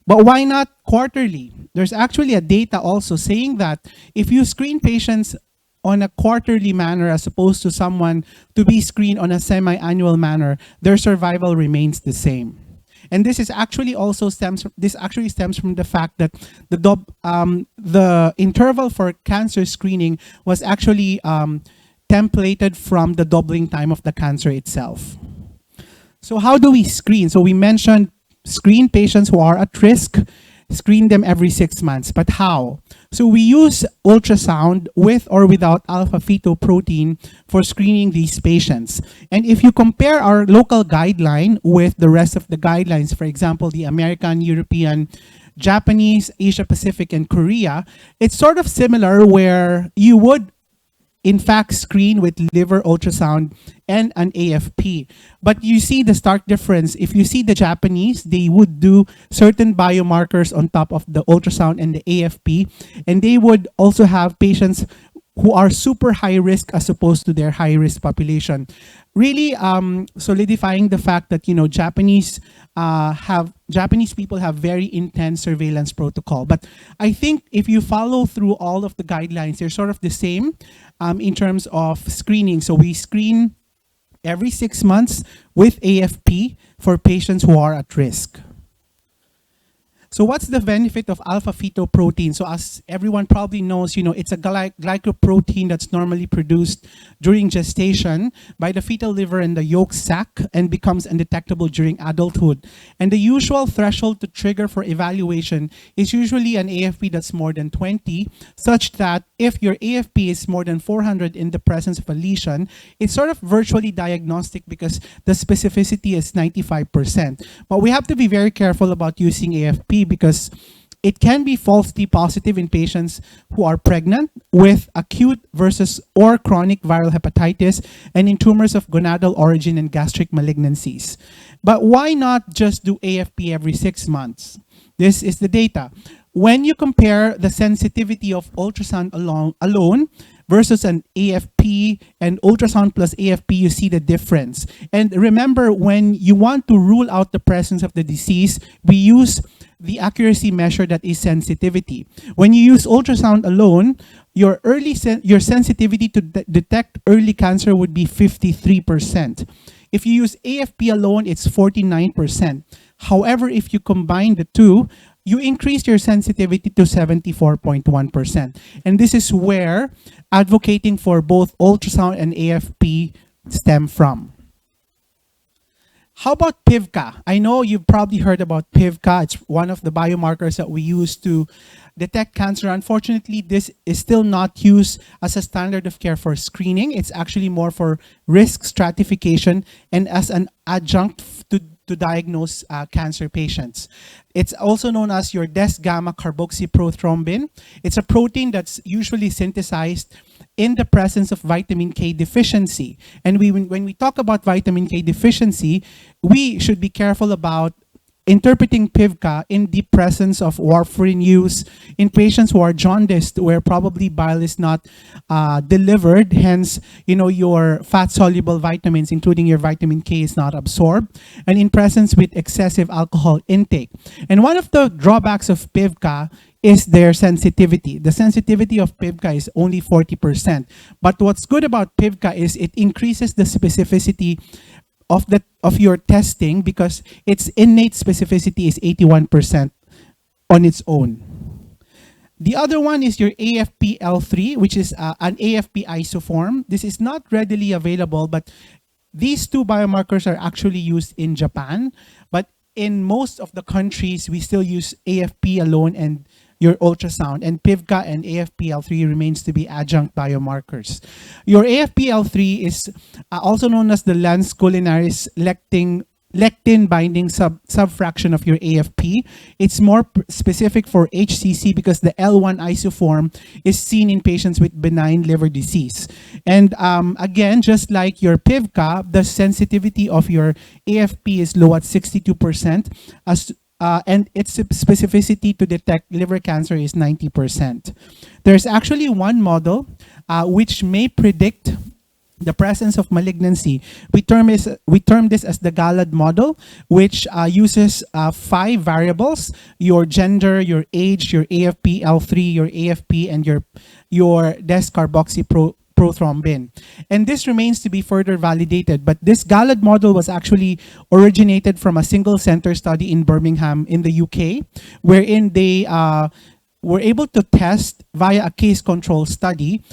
But why not quarterly? There's actually a data also saying that if you screen patients on a quarterly manner as opposed to someone to be screened on a semi-annual manner, their survival remains the same. And this is actually stems from the fact that the interval for cancer screening was actually templated from the doubling time of the cancer itself. So how do we screen? So we mentioned screen patients who are at risk, screen them every 6 months. But how? So we use ultrasound with or without alpha-fetoprotein for screening these patients. And if you compare our local guideline with the rest of the guidelines, for example, the American, European, Japanese, Asia Pacific, and Korea, it's sort of similar where you would in fact screen with liver ultrasound and an AFP. But you see the stark difference. If you see the Japanese, they would do certain biomarkers on top of the ultrasound and the AFP, and they would also have patients who are super high risk as opposed to their high risk population. Really solidifying the fact that Japanese people have very intense surveillance protocol. But I think if you follow through all of the guidelines, they're sort of the same in terms of screening. So we screen every 6 months with AFP for patients who are at risk. So what's the benefit of alpha-fetoprotein? So as everyone probably knows, it's a glycoprotein that's normally produced during gestation by the fetal liver and the yolk sac and becomes undetectable during adulthood. And the usual threshold to trigger for evaluation is usually an AFP that's more than 20, such that if your AFP is more than 400 in the presence of a lesion, it's sort of virtually diagnostic because the specificity is 95%. But we have to be very careful about using AFP because it can be falsely positive in patients who are pregnant with acute versus or chronic viral hepatitis and in tumors of gonadal origin and gastric malignancies. But why not just do AFP every 6 months? This is the data. When you compare the sensitivity of ultrasound alone versus an AFP and ultrasound plus AFP, you see the difference. And remember, when you want to rule out the presence of the disease, we use the accuracy measure that is sensitivity. When you use ultrasound alone, your your sensitivity to detect early cancer would be 53%. If you use AFP alone, it's 49%. However, if you combine the two, you increase your sensitivity to 74.1%. And this is where advocating for both ultrasound and AFP stem from. How about PIVCA? I know you've probably heard about PIVCA. It's one of the biomarkers that we use to detect cancer. Unfortunately, this is still not used as a standard of care for screening. It's actually more for risk stratification and as an adjunct to diagnose cancer patients. It's also known as your des-gamma carboxyprothrombin. It's a protein that's usually synthesized in the presence of vitamin K deficiency. And when we talk about vitamin K deficiency, we should be careful about interpreting PIVCA in the presence of warfarin use in patients who are jaundiced, where probably bile is not delivered. Hence, your fat-soluble vitamins, including your vitamin K, is not absorbed, and in presence with excessive alcohol intake. And one of the drawbacks of PIVCA is their sensitivity. The sensitivity of PIVCA is only 40%. But what's good about PIVCA is it increases the specificity of your testing, because its innate specificity is 81% on its own. The other one is your AFP-L3, which is an AFP isoform. This is not readily available, but these two biomarkers are actually used in Japan. But in most of the countries, we still use AFP alone and your ultrasound, and PIVCA and AFP-L3 remains to be adjunct biomarkers. Your AFP-L3 is also known as the lens culinaris lectin binding subfraction of your AFP. It's more specific for HCC because the L1 isoform is seen in patients with benign liver disease. And again, just like your PIVCA, the sensitivity of your AFP is low at 62%, and its specificity to detect liver cancer is 90%. There's actually one model which may predict the presence of malignancy. We term this as the GALAD model, which uses 5 variables: your gender, your age, your AFP-L3, your AFP, and your des-carboxyprothrombin. And this remains to be further validated, but this GALAD model was actually originated from a single center study in Birmingham in the UK, wherein they were able to test via a case control study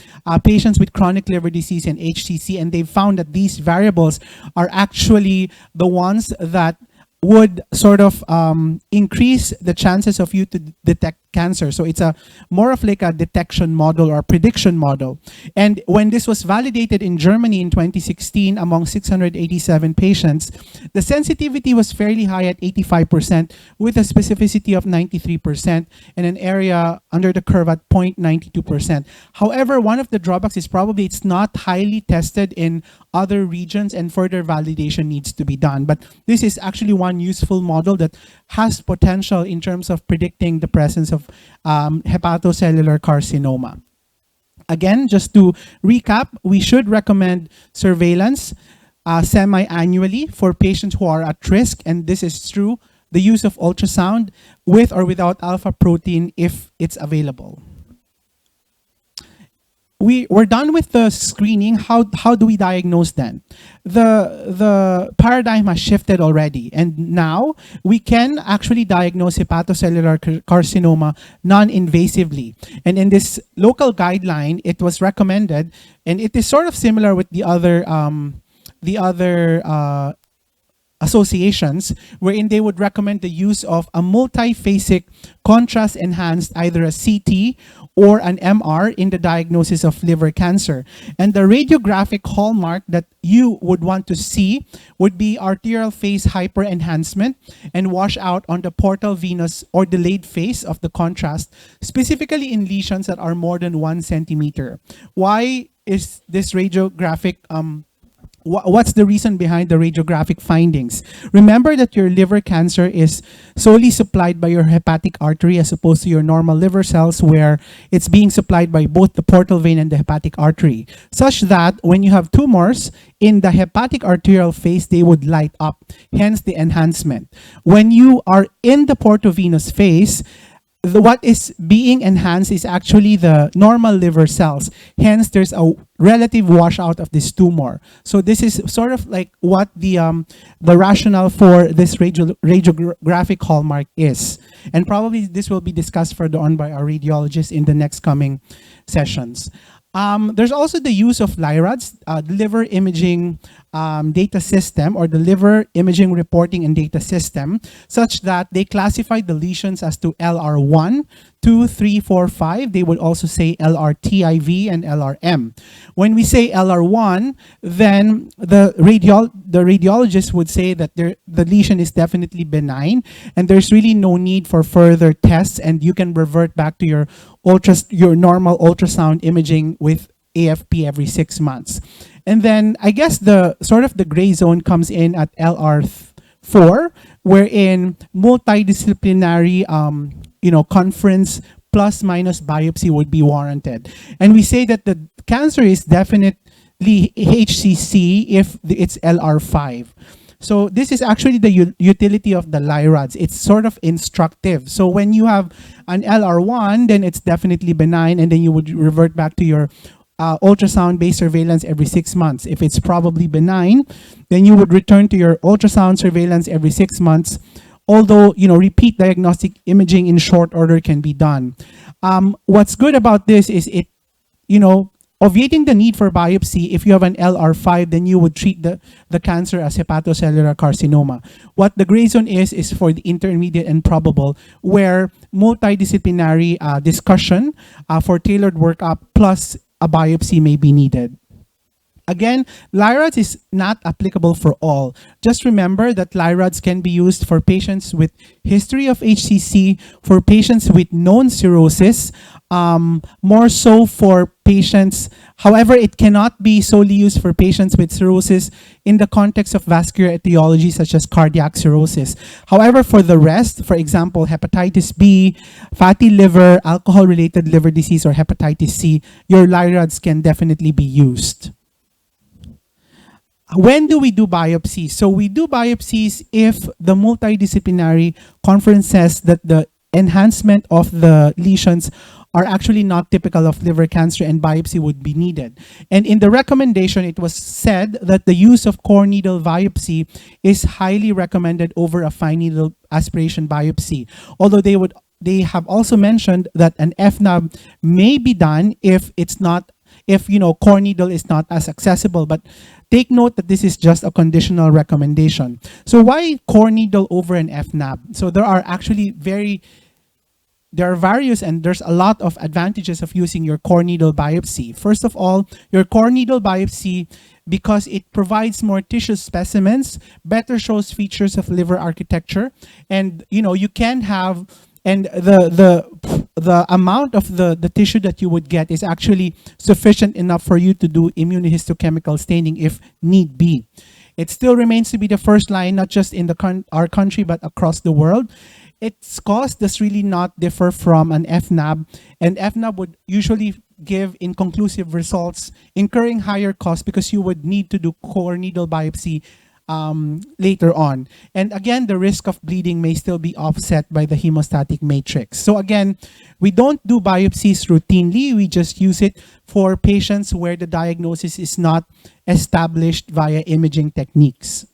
patients with chronic liver disease and HCC, and they found that these variables are actually the ones that would sort of increase the chances of you to detect cancer. So it's more of like a detection model or prediction model. And when this was validated in Germany in 2016 among 687 patients, the sensitivity was fairly high at 85% with a specificity of 93% and an area under the curve at 0.92%. However, one of the drawbacks is probably it's not highly tested in other regions and further validation needs to be done. But this is actually one useful model that has potential in terms of predicting the presence of hepatocellular carcinoma. Again, just to recap, we should recommend surveillance semi-annually for patients who are at risk, and this is through the use of ultrasound with or without alpha protein if it's available. We're done with the screening. How do we diagnose then? The paradigm has shifted already, and now we can actually diagnose hepatocellular carcinoma non-invasively. And in this local guideline, it was recommended, and it is sort of similar with the other associations, wherein they would recommend the use of a multiphasic contrast-enhanced, either a CT or an MR in the diagnosis of liver cancer. And the radiographic hallmark that you would want to see would be arterial phase hyperenhancement and washout on the portal venous or delayed phase of the contrast, specifically in lesions that are more than 1 centimeter. Why is this radiographic what's the reason behind the radiographic findings? Remember that your liver cancer is solely supplied by your hepatic artery as opposed to your normal liver cells, where it's being supplied by both the portal vein and the hepatic artery, such that when you have tumors in the hepatic arterial phase, they would light up, hence the enhancement. When you are in the portovenous phase, what is being enhanced is actually the normal liver cells. Hence, there's a relative washout of this tumor. So this is sort of like what the rationale for this radiographic hallmark is. And probably this will be discussed further on by our radiologists in the next coming sessions. There's also the use of LIRADS, the liver imaging data system, or the liver imaging reporting and data system, such that they classify the lesions as to LR1, 2, 3, 4, 5. They would also say LRTIV and LRM. When we say LR1, then the radiologist would say that the lesion is definitely benign and there's really no need for further tests, and you can revert back to your normal ultrasound imaging with AFP every 6 months. And then I guess the sort of the gray zone comes in at LR4, wherein multidisciplinary conference plus minus biopsy would be warranted. And we say that the cancer is definitely HCC if it's LR5. So this is actually the utility of the LIRADS. It's sort of instructive. So when you have an LR1, then it's definitely benign, and then you would revert back to your ultrasound-based surveillance every 6 months. If it's probably benign, then you would return to your ultrasound surveillance every 6 months. Although, repeat diagnostic imaging in short order can be done. What's good about this is it, obviating the need for biopsy. If you have an LR5, then you would treat the cancer as hepatocellular carcinoma. What the gray zone is for the intermediate and probable, where multidisciplinary discussion for tailored workup plus a biopsy may be needed. Again, LIRADS is not applicable for all. Just remember that LIRADS can be used for patients with history of HCC, for patients with known cirrhosis, more so for patients. However, it cannot be solely used for patients with cirrhosis in the context of vascular etiology such as cardiac cirrhosis. However, for the rest, for example, hepatitis B, fatty liver, alcohol-related liver disease, or hepatitis C, your LIRADS can definitely be used. When do we do biopsies? So we do biopsies if the multidisciplinary conference says that the enhancement of the lesions are actually not typical of liver cancer and biopsy would be needed. And in the recommendation, it was said that the use of core needle biopsy is highly recommended over a fine needle aspiration biopsy. Although they have also mentioned that an FNAB may be done if core needle is not as accessible, but take note that this is just a conditional recommendation. So why core needle over an FNAB? So there are various and there's a lot of advantages of using your core needle biopsy. First of all, your core needle biopsy, because it provides more tissue specimens, better shows features of liver architecture, and you can have, and the amount of the tissue that you would get is actually sufficient enough for you to do immunohistochemical staining if need be. It still remains to be the first line, not just in our country, but across the world. Its cost does really not differ from an FNAB, and FNAB would usually give inconclusive results, incurring higher costs because you would need to do core needle biopsy later on. And again, the risk of bleeding may still be offset by the hemostatic matrix. So again, we don't do biopsies routinely. We just use it for patients where the diagnosis is not established via imaging techniques.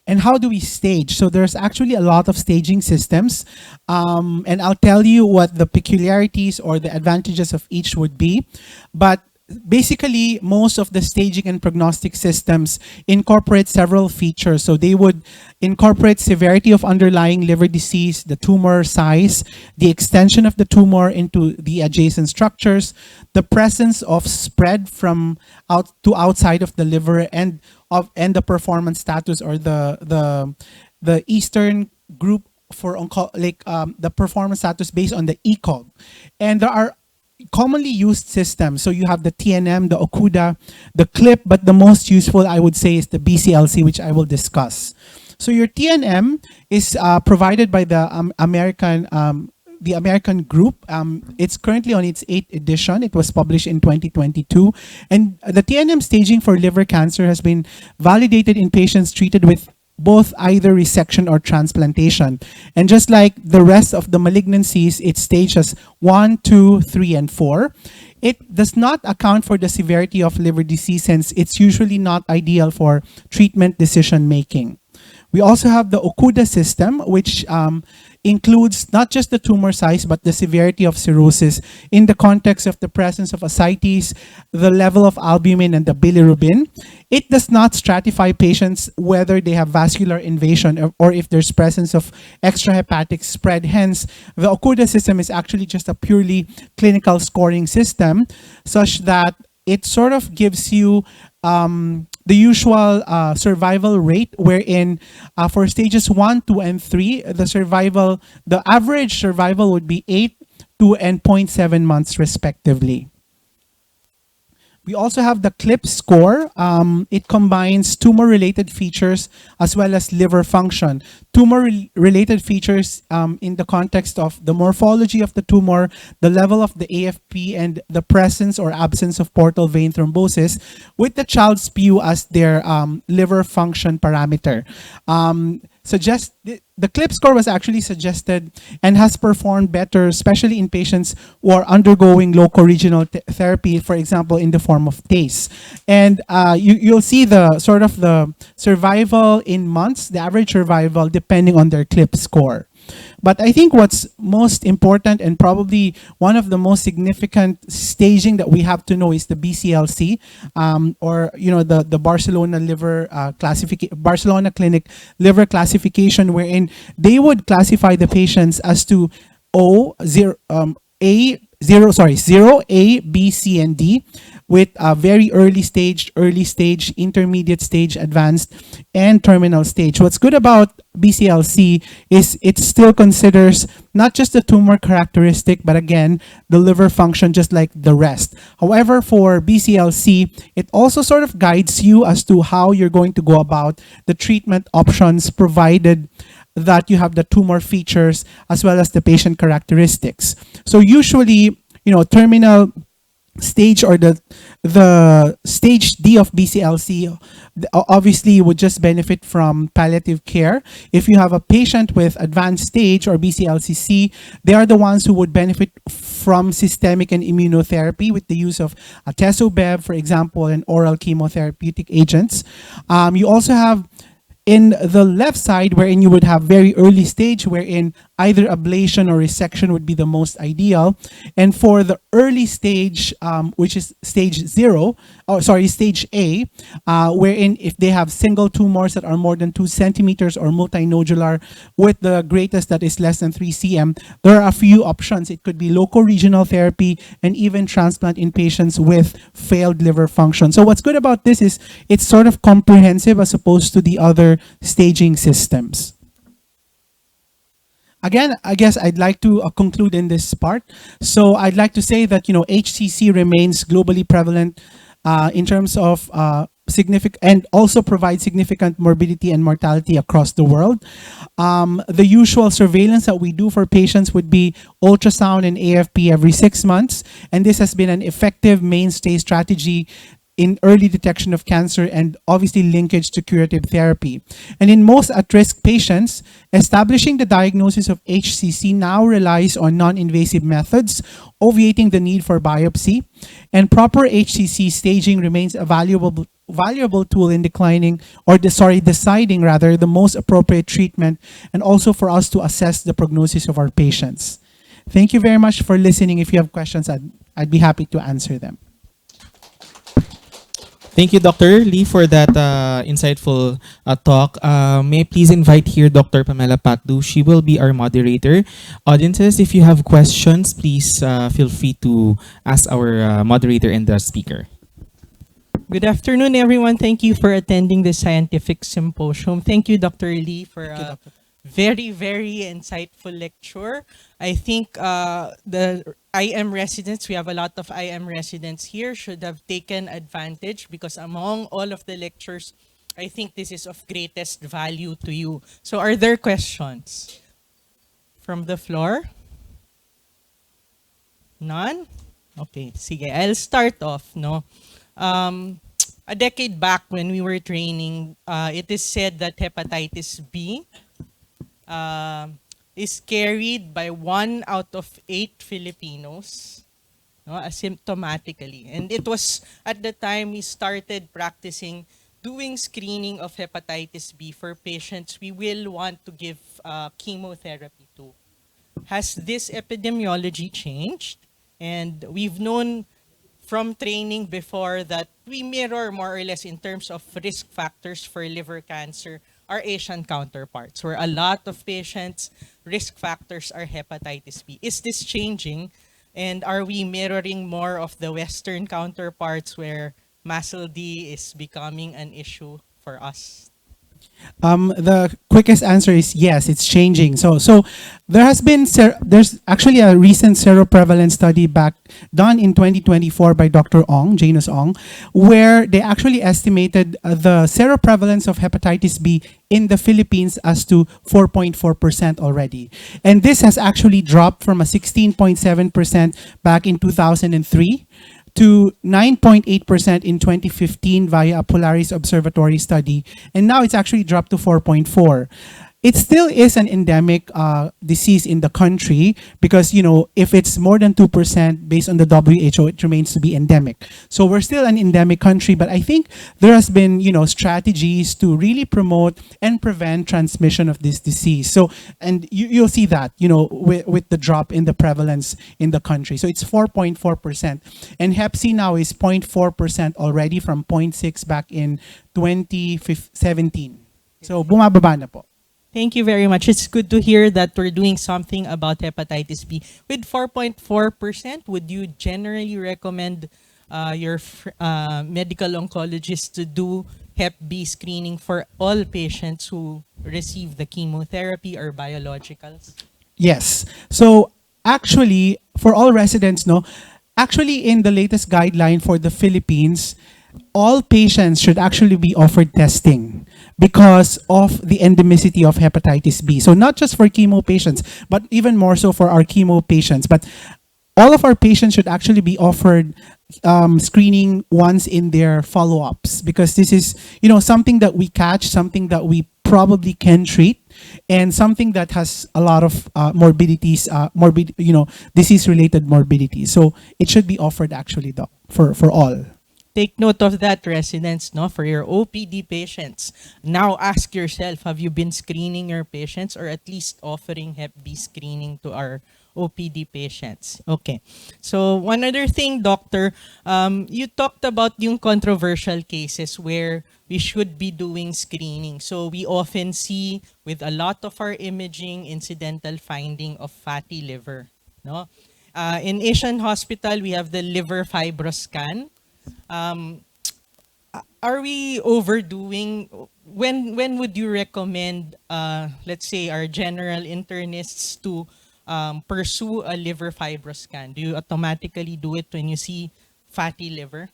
And how do we stage? So there's actually a lot of staging systems, and I'll tell you what the peculiarities or the advantages of each would be. But basically, most of the staging and prognostic systems incorporate several features. So they would incorporate severity of underlying liver disease, the tumor size, the extension of the tumor into the adjacent structures, the presence of spread from outside of the liver, and the performance status, or the Eastern group for the performance status based on the ECOG. And there are commonly used systems. So you have the TNM, the Okuda, the CLIP, but the most useful, I would say, is the BCLC, which I will discuss. So your TNM is provided by the American group. It's currently on its 8th edition. It was published in 2022. And the TNM staging for liver cancer has been validated in patients treated with both either resection or transplantation. And just like the rest of the malignancies, it's staged as 1, 2, 3, and 4. It does not account for the severity of liver disease since it's usually not ideal for treatment decision making. We also have the Okuda system, which includes not just the tumor size, but the severity of cirrhosis in the context of the presence of ascites, the level of albumin, and the bilirubin. It does not stratify patients whether they have vascular invasion or if there's presence of extrahepatic spread. Hence, the Okuda system is actually just a purely clinical scoring system, such that it sort of gives you the usual survival rate, wherein for stages 1, 2, and 3, the average survival would be 8, 2, and 0.7 months respectively. We also have the CLIP score. It combines tumor-related features as well as liver function. Tumor-related features in the context of the morphology of the tumor, the level of the AFP, and the presence or absence of portal vein thrombosis, with the child's PU as their liver function parameter. The CLIP score was actually suggested and has performed better, especially in patients who are undergoing local regional therapy, for example, in the form of TACE. And you'll see the sort of the survival in months, the average survival, depending on their CLIP score. But I think what's most important and probably one of the most significant staging that we have to know is the BCLC, or the Barcelona Barcelona Clinic liver classification, wherein they would classify the patients as to 0, A, B, C, and D, with a very early stage, intermediate stage, advanced, and terminal stage. What's good about BCLC is it still considers not just the tumor characteristic, but again, the liver function, just like the rest. However, for BCLC, it also sort of guides you as to how you're going to go about the treatment options, provided that you have the tumor features as well as the patient characteristics. So usually, terminal stage or the stage D of BCLC obviously would just benefit from palliative care. If you have a patient with advanced stage or BCLCC, they are the ones who would benefit from systemic and immunotherapy with the use of atezo-bev, for example, and oral chemotherapeutic agents. You also have in the left side, wherein you would have very early stage, wherein either ablation or resection would be the most ideal. And for the early stage, which is stage A, wherein if they have single tumors that are more than 2 centimeters or multinodular with the greatest that is less than 3 cm, there are a few options. It could be local regional therapy and even transplant in patients with failed liver function. So what's good about this is it's sort of comprehensive as opposed to the other staging systems. Again, I guess I'd like to conclude in this part. So I'd like to say that HCC remains globally prevalent in terms of significant, and also provides significant morbidity and mortality across the world. The usual surveillance that we do for patients would be ultrasound and AFP every 6 months, and this has been an effective mainstay strategy in early detection of cancer and obviously linkage to curative therapy. And in most at-risk patients, establishing the diagnosis of HCC now relies on non-invasive methods, obviating the need for biopsy. And proper HCC staging remains a valuable tool in deciding the most appropriate treatment, and also for us to assess the prognosis of our patients. Thank you very much for listening. If you have questions, I'd be happy to answer them. Thank you, Dr. Lee, for that insightful talk. May I please invite here Dr. Pamela Patdu. She will be our moderator. Audiences, if you have questions, please feel free to ask our moderator and the speaker. Good afternoon, everyone. Thank you for attending the scientific symposium. Thank you, Dr. Lee, for a very, very insightful lecture. I think the IM residents, we have a lot of IM residents here, should have taken advantage because among all of the lectures, I think this is of greatest value to you. So are there questions from the floor? None? Okay, sige. I'll start off, no? A decade back when we were training, it is said that hepatitis B is carried by 1 out of 8 Filipinos, no, asymptomatically. And it was at the time we started practicing doing screening of hepatitis B for patients we will want to give chemotherapy to. Has this epidemiology changed? And we've known from training before that we mirror more or less in terms of risk factors for liver cancer our Asian counterparts, where a lot of patients' risk factors are hepatitis B. Is this changing? And are we mirroring more of the Western counterparts where muscle D is becoming an issue for us? The quickest answer is yes, it's changing. So there has been there's actually a recent seroprevalence study done in 2024 by Dr. Ong, Janus Ong, where they actually estimated the seroprevalence of hepatitis B in the Philippines as to 4.4% already. And this has actually dropped from a 16.7% back in 2003 to 9.8% in 2015 via a Polaris Observatory study, and now it's actually dropped to 4.4. It still is an endemic disease in the country because, if it's more than 2% based on the WHO, it remains to be endemic. So we're still an endemic country, but I think there has been, strategies to really promote and prevent transmission of this disease. So, and you'll see that, with the drop in the prevalence in the country. So it's 4.4%. And Hep C now is 0.4% already from 0.6 back in 2017. So bumababa na po. Thank you very much. It's good to hear that we're doing something about hepatitis B. With 4.4%, would you generally recommend your medical oncologist to do Hep B screening for all patients who receive the chemotherapy or biologicals? Yes. So actually, for all residents, actually in the latest guideline for the Philippines, all patients should actually be offered testing because of the endemicity of hepatitis B. So not just for chemo patients, but even more so for our chemo patients. But all of our patients should actually be offered screening once in their follow-ups because this is, something that we catch, something that we probably can treat, and something that has a lot of morbidities, disease-related morbidities. So it should be offered actually, Doc, for all. Take note of that, residents, for your OPD patients. Now ask yourself, have you been screening your patients or at least offering Hep B screening to our OPD patients? Okay. So one other thing, doctor, you talked about yung controversial cases where we should be doing screening. So we often see with a lot of our imaging incidental finding of fatty liver. No? In Asian Hospital, we have the liver fibroscan. Are we overdoing? When would you recommend, let's say, our general internists to pursue a liver fibroscan? Do you automatically do it when you see fatty liver?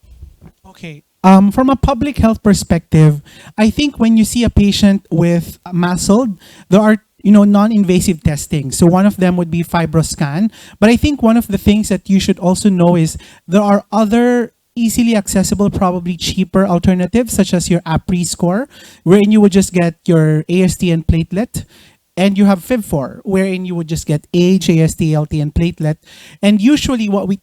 Okay. From a public health perspective, I think when you see a patient with MASLD, there are non-invasive testing. So one of them would be fibroscan. But I think one of the things that you should also know is there are other easily accessible, probably cheaper alternatives, such as your APRI score, wherein you would just get your AST and platelet, and you have FIB4, wherein you would just get age, AST, ALT, and platelet. And usually what we,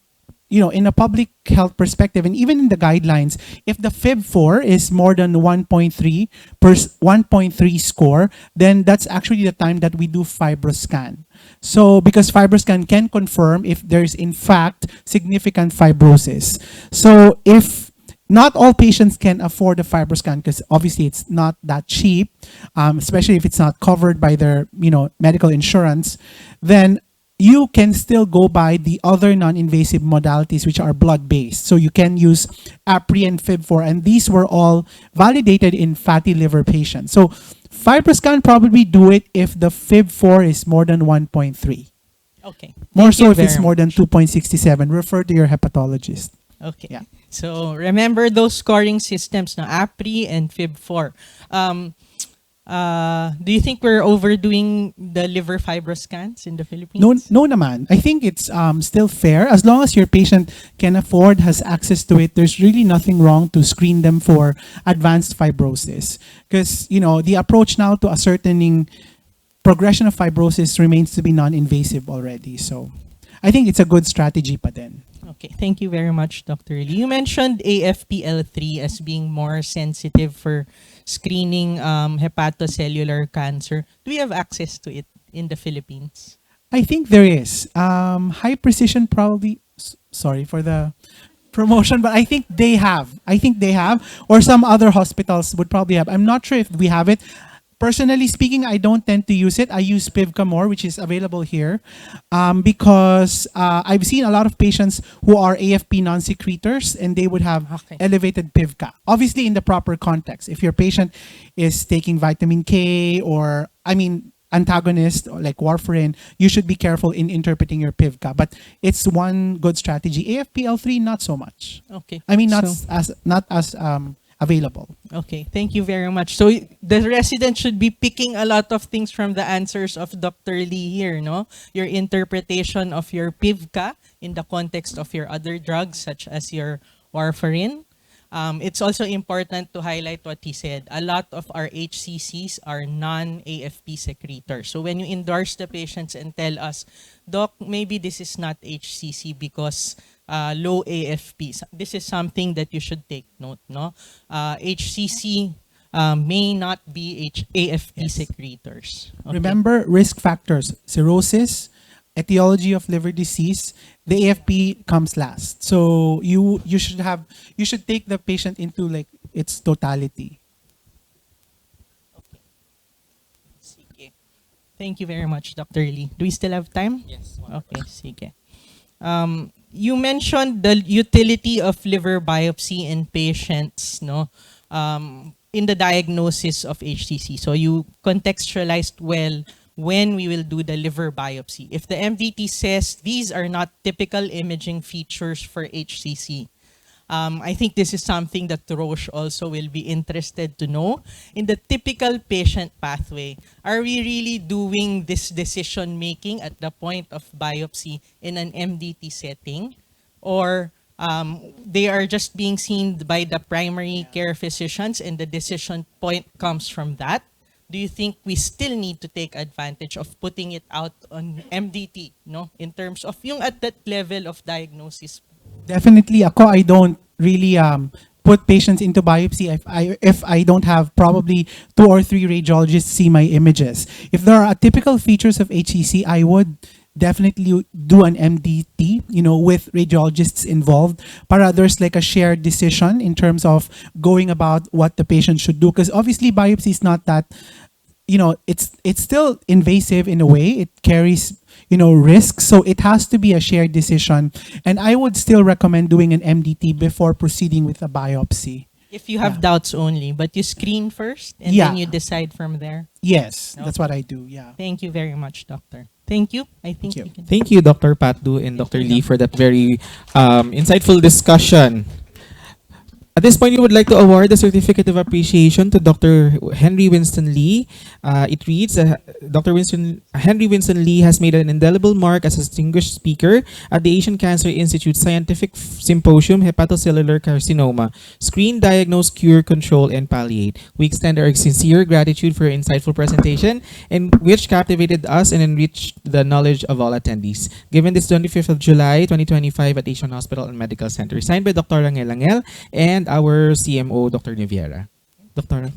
in a public health perspective, and even in the guidelines, if the FIB4 is more than 1.3 per 1.3 score, then that's actually the time that we do fibroscan. So because fibroscan can confirm if there's in fact significant fibrosis. So if not all patients can afford a fibroscan because obviously it's not that cheap, especially if it's not covered by their medical insurance, then you can still go by the other non-invasive modalities which are blood-based. So you can use APRI and FIB4, and these were all validated in fatty liver patients. So fibroscan probably do it if the FIB4 is more than 1.3. Okay. More Thank you so if it's very more than much. 2.67, refer to your hepatologist. Okay. Yeah. So remember those scoring systems, na APRI and FIB4. Do you think we're overdoing the liver fibroscans in the No, Philippines? no naman. I think it's still fair. As long as your patient can afford, has access to it, there's really nothing wrong to screen them for advanced fibrosis. Because, the approach now to ascertaining progression of fibrosis remains to be non-invasive already. So I think it's a good strategy pa din. Okay, thank you very much, Dr. Lee. You mentioned AFPL3 as being more sensitive for screening hepatocellular cancer. Do we have access to it in the Philippines? I think there is. High Precision probably, sorry for the promotion, but I think they have. Or some other hospitals would probably have. I'm not sure if we have it. Personally speaking, I don't tend to use it. I use Pivca more, which is available here, because I've seen a lot of patients who are AFP non-secretors, and they would have Okay. elevated Pivca. Obviously, in the proper context. If your patient is taking vitamin K or, antagonist or like warfarin, you should be careful in interpreting your Pivca. But it's one good strategy. AFPL3, not so much. Okay. Not as available. Okay, thank you very much. So the resident should be picking a lot of things from the answers of Dr. Lee here, no? Your interpretation of your PIVCA in the context of your other drugs, such as your warfarin. It's also important to highlight what he said. A lot of our HCCs are non-AFP secretors. So when you endorse the patients and tell us, Doc, maybe this is not HCC because low AFP. This is something that you should take note, no? HCC may not be AFP Yes. secretors. Okay. Remember risk factors: cirrhosis, etiology of liver disease. The AFP comes last. So you should take the patient into like its totality. Sige. Thank you very much, Dr. Lee. Do we still have time? Yes. Okay, sige. You mentioned the utility of liver biopsy in patients, no, in the diagnosis of HCC. So you contextualized well when we will do the liver biopsy. If the MDT says these are not typical imaging features for HCC, I think this is something that Roche also will be interested to know. In the typical patient pathway, are we really doing this decision making at the point of biopsy in an MDT setting? Or they are just being seen by the primary care physicians and the decision point comes from that? Do you think we still need to take advantage of putting it out on MDT, no? In terms of yung at that level of diagnosis? Definitely, I don't really put patients into biopsy if I don't have probably 2 or 3 radiologists see my images. If there are typical features of HCC, I would definitely do an MDT, with radiologists involved. Para there's like a shared decision in terms of going about what the patient should do. Because obviously biopsy is not that, it's still invasive in a way. It carries, risks. So it has to be a shared decision. And I would still recommend doing an MDT before proceeding with a biopsy. If you have Yeah. doubts only, but you screen first and Yeah. then you decide from there. Yes, Okay. that's what I do. Yeah. Thank you very much, doctor. Thank you. I think you. we can. Thank you, Dr. Patdu and Dr. Lee, for that very insightful discussion. At this point, we would like to award the Certificate of Appreciation to Dr. Henry Winston Lee. It reads, Henry Winston Lee has made an indelible mark as a distinguished speaker at the Asian Cancer Institute Scientific Symposium, Hepatocellular Carcinoma, Screen, Diagnose, Cure, Control, and Palliate. We extend our sincere gratitude for your insightful presentation, and which captivated us and enriched the knowledge of all attendees. Given this 25th of July, 2025 at Asian Hospital and Medical Center. Signed by Dr. Langel and our CMO, Dr. Niviera. Dr.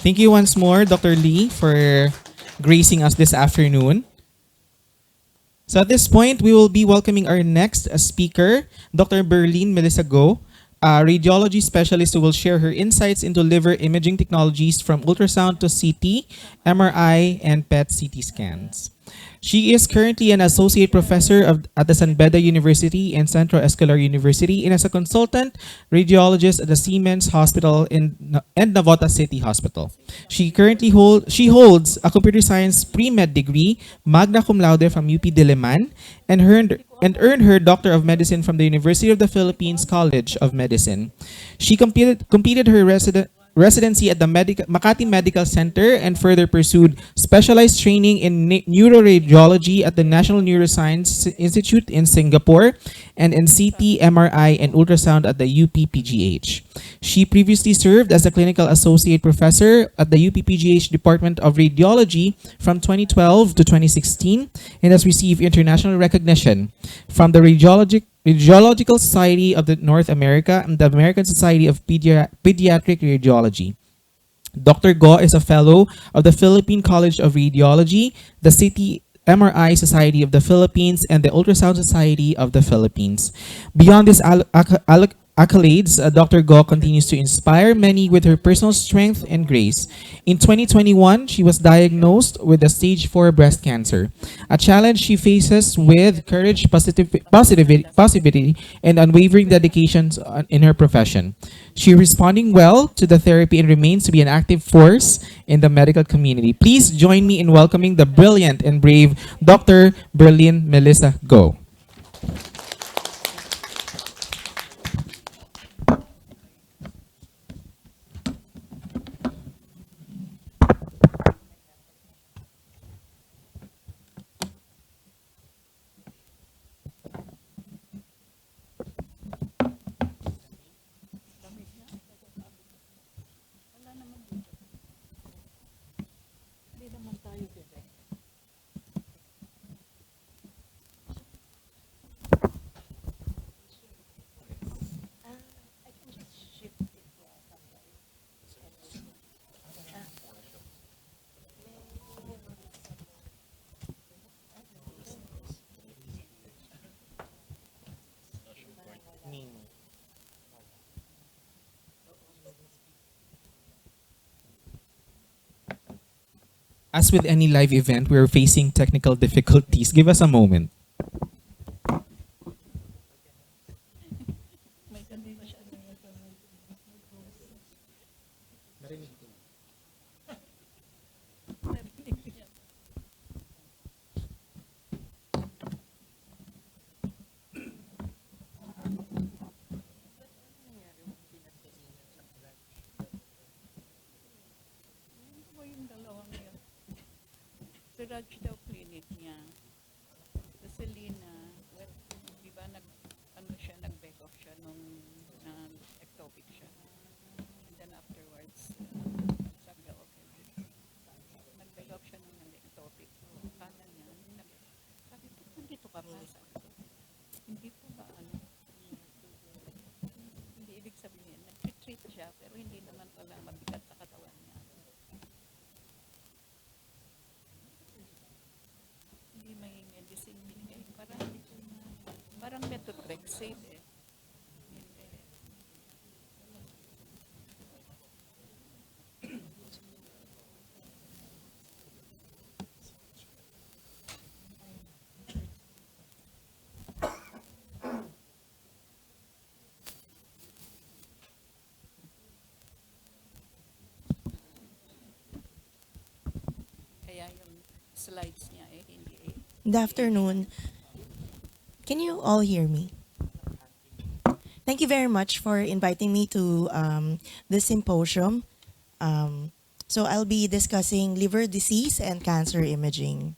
Thank you once more, Dr. Lee, for gracing us this afternoon. So at this point, we will be welcoming our next speaker, Dr. Berlin Melissa Go, a radiology specialist who will share her insights into liver imaging technologies from ultrasound to CT, MRI, and PET CT scans. She is currently an associate professor at the San Beda University and Central Escolar University and as a consultant radiologist at the Siemens Hospital and Navota City Hospital. She holds a computer science pre-med degree, magna cum laude from UP Diliman, and earned her Doctor of Medicine from the University of the Philippines College of Medicine. She completed her residency at the Makati Medical Center and further pursued specialized training in neuroradiology at the National Neuroscience Institute in Singapore and in CT, MRI, and ultrasound at the UPPGH. She previously served as a clinical associate professor at the UPPGH Department of Radiology from 2012 to 2016 and has received international recognition from the Radiological Society of the North America and the American Society of Pediatric Radiology. Dr. Go is a fellow of the Philippine College of Radiology, the City MRI Society of the Philippines, and the Ultrasound Society of the Philippines. Beyond these accolades, Dr. Go continues to inspire many with her personal strength and grace. In 2021, she was diagnosed with a stage 4 breast cancer, a challenge she faces with courage, positivity, and unwavering dedication in her profession. She is responding well to the therapy and remains to be an active force in the medical community. Please join me in welcoming the brilliant and brave Dr. Berlin Melissa Go. As with any live event, we're facing technical difficulties. Give us a moment. Sa Raj daw clinic niya, sa Selena, well, di ba nag-back off siya nung nag-ectopic siya. And then afterwards, sabi niya, okay. Nag-back off siya nung nag-ectopic. Kala niya, sabi ko, nandito ka pa. Sabi ko, hindi po ba hindi ibig sabihin, nag-treat siya, pero hindi naman pala mabigat sa katawan niya. Hindi may medicine binigay. Parang methotrexate eh. Hindi. Kaya yung slides niya eh, hindi eh. Good afternoon. Can you all hear me? Thank you very much for inviting me to this symposium. So I'll be discussing liver disease and cancer imaging.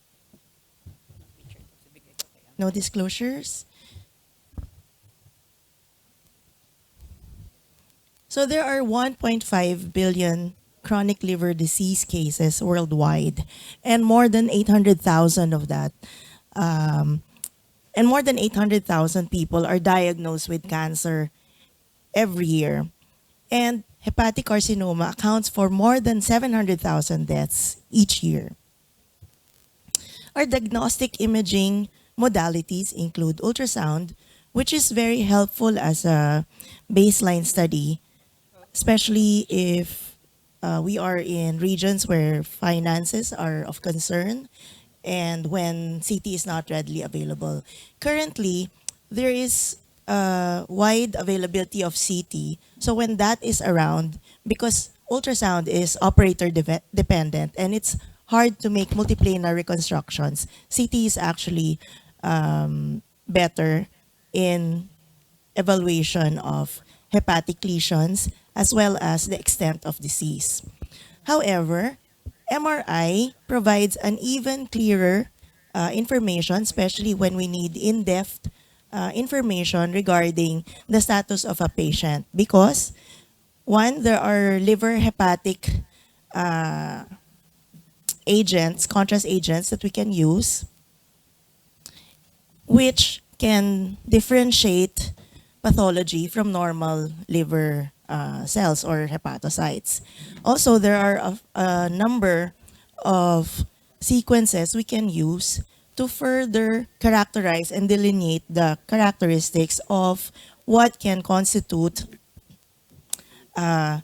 No disclosures? So there are 1.5 billion chronic liver disease cases worldwide, and more than 800,000 of that, and more than 800,000 people are diagnosed with cancer every year. And hepatic carcinoma accounts for more than 700,000 deaths each year. Our diagnostic imaging modalities include ultrasound, which is very helpful as a baseline study, especially if we are in regions where finances are of concern and when CT is not readily available. Currently, there is wide availability of CT. So when that is around, because ultrasound is operator dependent and it's hard to make multiplanar reconstructions, CT is actually better in evaluation of hepatic lesions as well as the extent of disease. However, MRI provides an even clearer information, especially when we need in-depth information regarding the status of a patient. Because, one, there are liver hepatic agents, contrast agents that we can use, which can differentiate pathology from normal liver cells or hepatocytes. Also, there are a number of sequences we can use to further characterize and delineate the characteristics of what can constitute a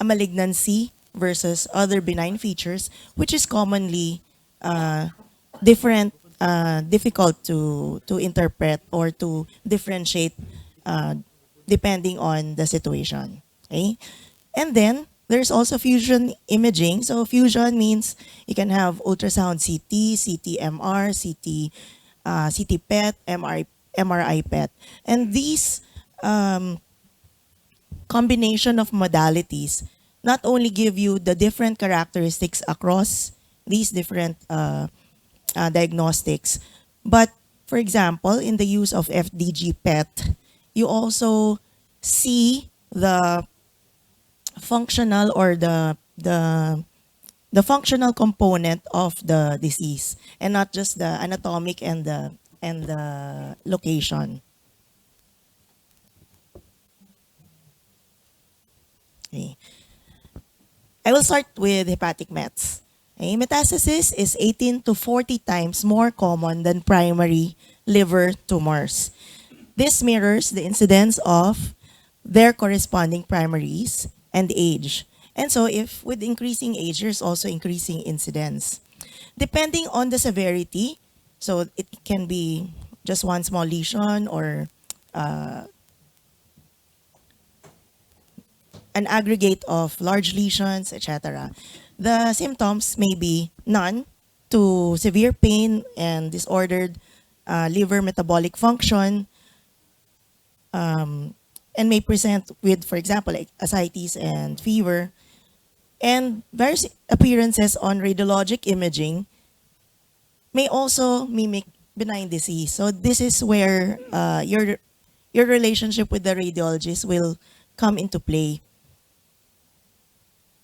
malignancy versus other benign features, which is commonly difficult to interpret or to differentiate depending on the situation. Okay? And then there's also fusion imaging. So fusion means you can have ultrasound CT, CT-MR, CT PET, MRI PET. And these combination of modalities not only give you the different characteristics across these different diagnostics, but for example, in the use of FDG PET, you also see the functional or the functional component of the disease and not just the anatomic and the location. Okay. I will start with hepatic mets. Okay. Metastasis is 18 to 40 times more common than primary liver tumors. This mirrors the incidence of their corresponding primaries and age. And so if with increasing age, there's also increasing incidence. Depending on the severity, so it can be just one small lesion or an aggregate of large lesions, etc. The symptoms may be none to severe pain and disordered liver metabolic function, and may present with, for example, like ascites and fever, and various appearances on radiologic imaging may also mimic benign disease. So this is where your relationship with the radiologist will come into play.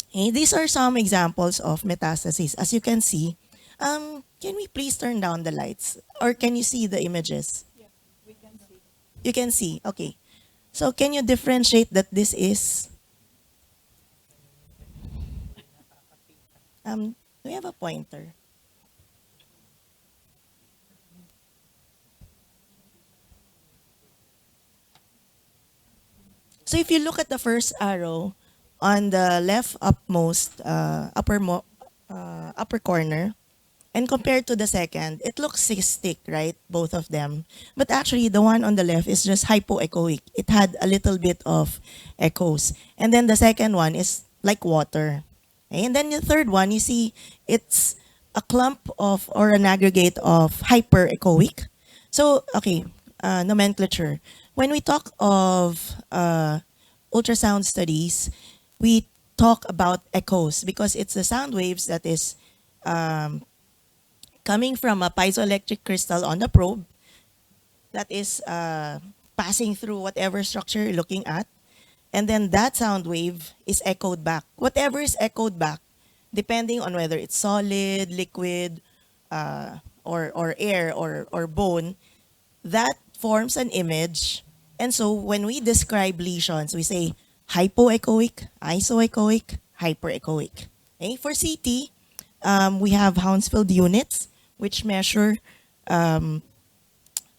Okay, these are some examples of metastases. As you can see, can we please turn down the lights? Or can you see the images? Yeah, we can see. You can see, okay. So can you differentiate that this is, do we have a pointer? So if you look at the first arrow on the left upmost upper corner, and compared to the second, it looks cystic, right? Both of them. But actually, the one on the left is just hypoechoic. It had a little bit of echoes. And then the second one is like water. Okay? And then the third one, you see, it's a clump of or an aggregate of hyperechoic. So, okay, nomenclature. When we talk of ultrasound studies, we talk about echoes because it's the sound waves that is coming from a piezoelectric crystal on the probe that is passing through whatever structure you're looking at. And then that sound wave is echoed back. Whatever is echoed back, depending on whether it's solid, liquid, or air, or bone, that forms an image. And so when we describe lesions, we say hypoechoic, isoechoic, hyperechoic. Okay? For CT, we have Hounsfield units, which measure um,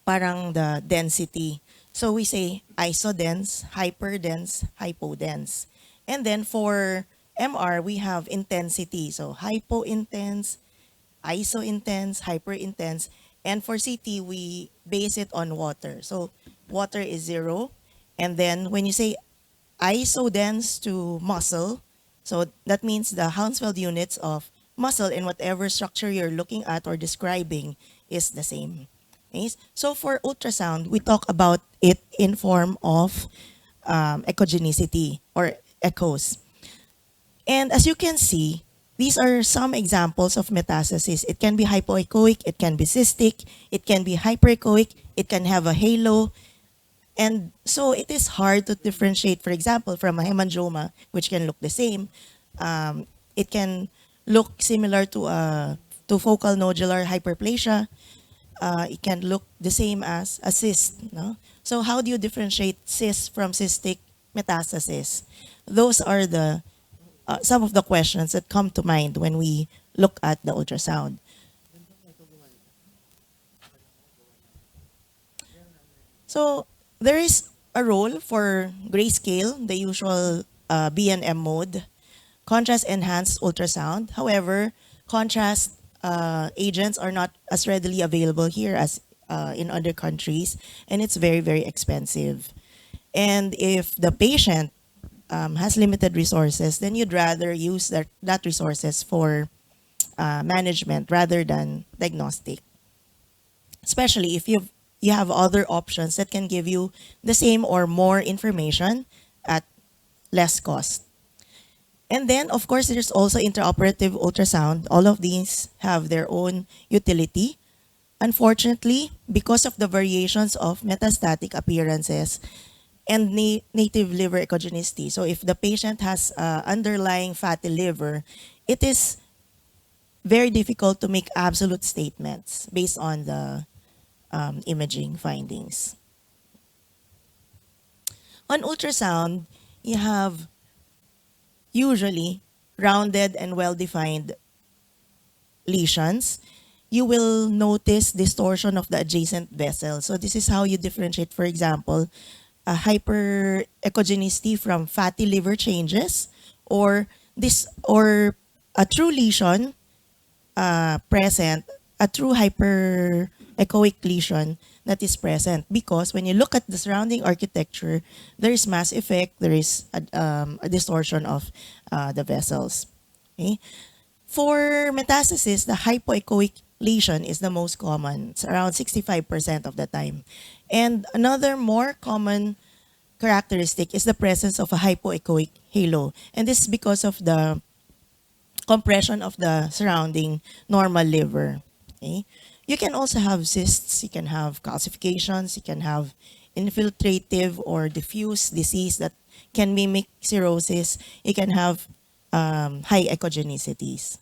parang the density. So we say isodense, hyperdense, hypodense. And then for MR, we have intensity. So hypointense, iso-intense, hyper-intense. And for CT, we base it on water. So water is 0. And then when you say isodense to muscle, so that means the Hounsfield units of muscle in whatever structure you're looking at or describing is the same. Okay? So for ultrasound, we talk about it in form of echogenicity or echoes. And as you can see, these are some examples of metastasis. It can be hypoechoic, it can be cystic, it can be hyperechoic, it can have a halo. And so it is hard to differentiate, for example, from a hemangioma, which can look the same. It can look similar to focal nodular hyperplasia. It can look the same as a cyst. No? So how do you differentiate cyst from cystic metastasis? Those are the some of the questions that come to mind when we look at the ultrasound. So there is a role for grayscale, the usual B&M mode, contrast enhanced ultrasound. However, contrast agents are not as readily available here as in other countries, and it's very, very expensive. And if the patient has limited resources, then you'd rather use that resources for management rather than diagnostic. Especially if you have other options that can give you the same or more information at less cost. And then, of course, there's also intraoperative ultrasound. All of these have their own utility. Unfortunately, because of the variations of metastatic appearances and native liver echogenicity, so if the patient has underlying fatty liver, it is very difficult to make absolute statements based on the imaging findings. On ultrasound, you have usually rounded and well-defined lesions. You will notice distortion of the adjacent vessel. So this is how you differentiate, for example, a hyperechogenicity from fatty liver changes, or a true lesion present, a true hyperechoic lesion that is present, because when you look at the surrounding architecture, there is mass effect, there is a distortion of the vessels. Okay? For metastasis, the hypoechoic lesion is the most common. It's around 65% of the time. And another more common characteristic is the presence of a hypoechoic halo. And this is because of the compression of the surrounding normal liver. Okay? You can also have cysts, you can have calcifications, you can have infiltrative or diffuse disease that can mimic cirrhosis. You can have high echogenicities.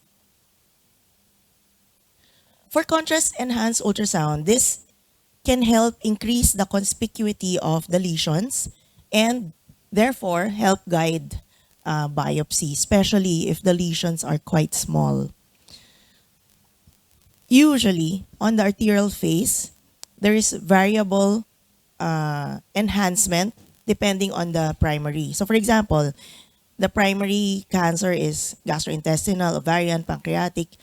For contrast-enhanced ultrasound, this can help increase the conspicuity of the lesions and therefore help guide biopsy, especially if the lesions are quite small. Usually, on the arterial face, there is variable enhancement depending on the primary. So for example, the primary cancer is gastrointestinal, ovarian, pancreatic.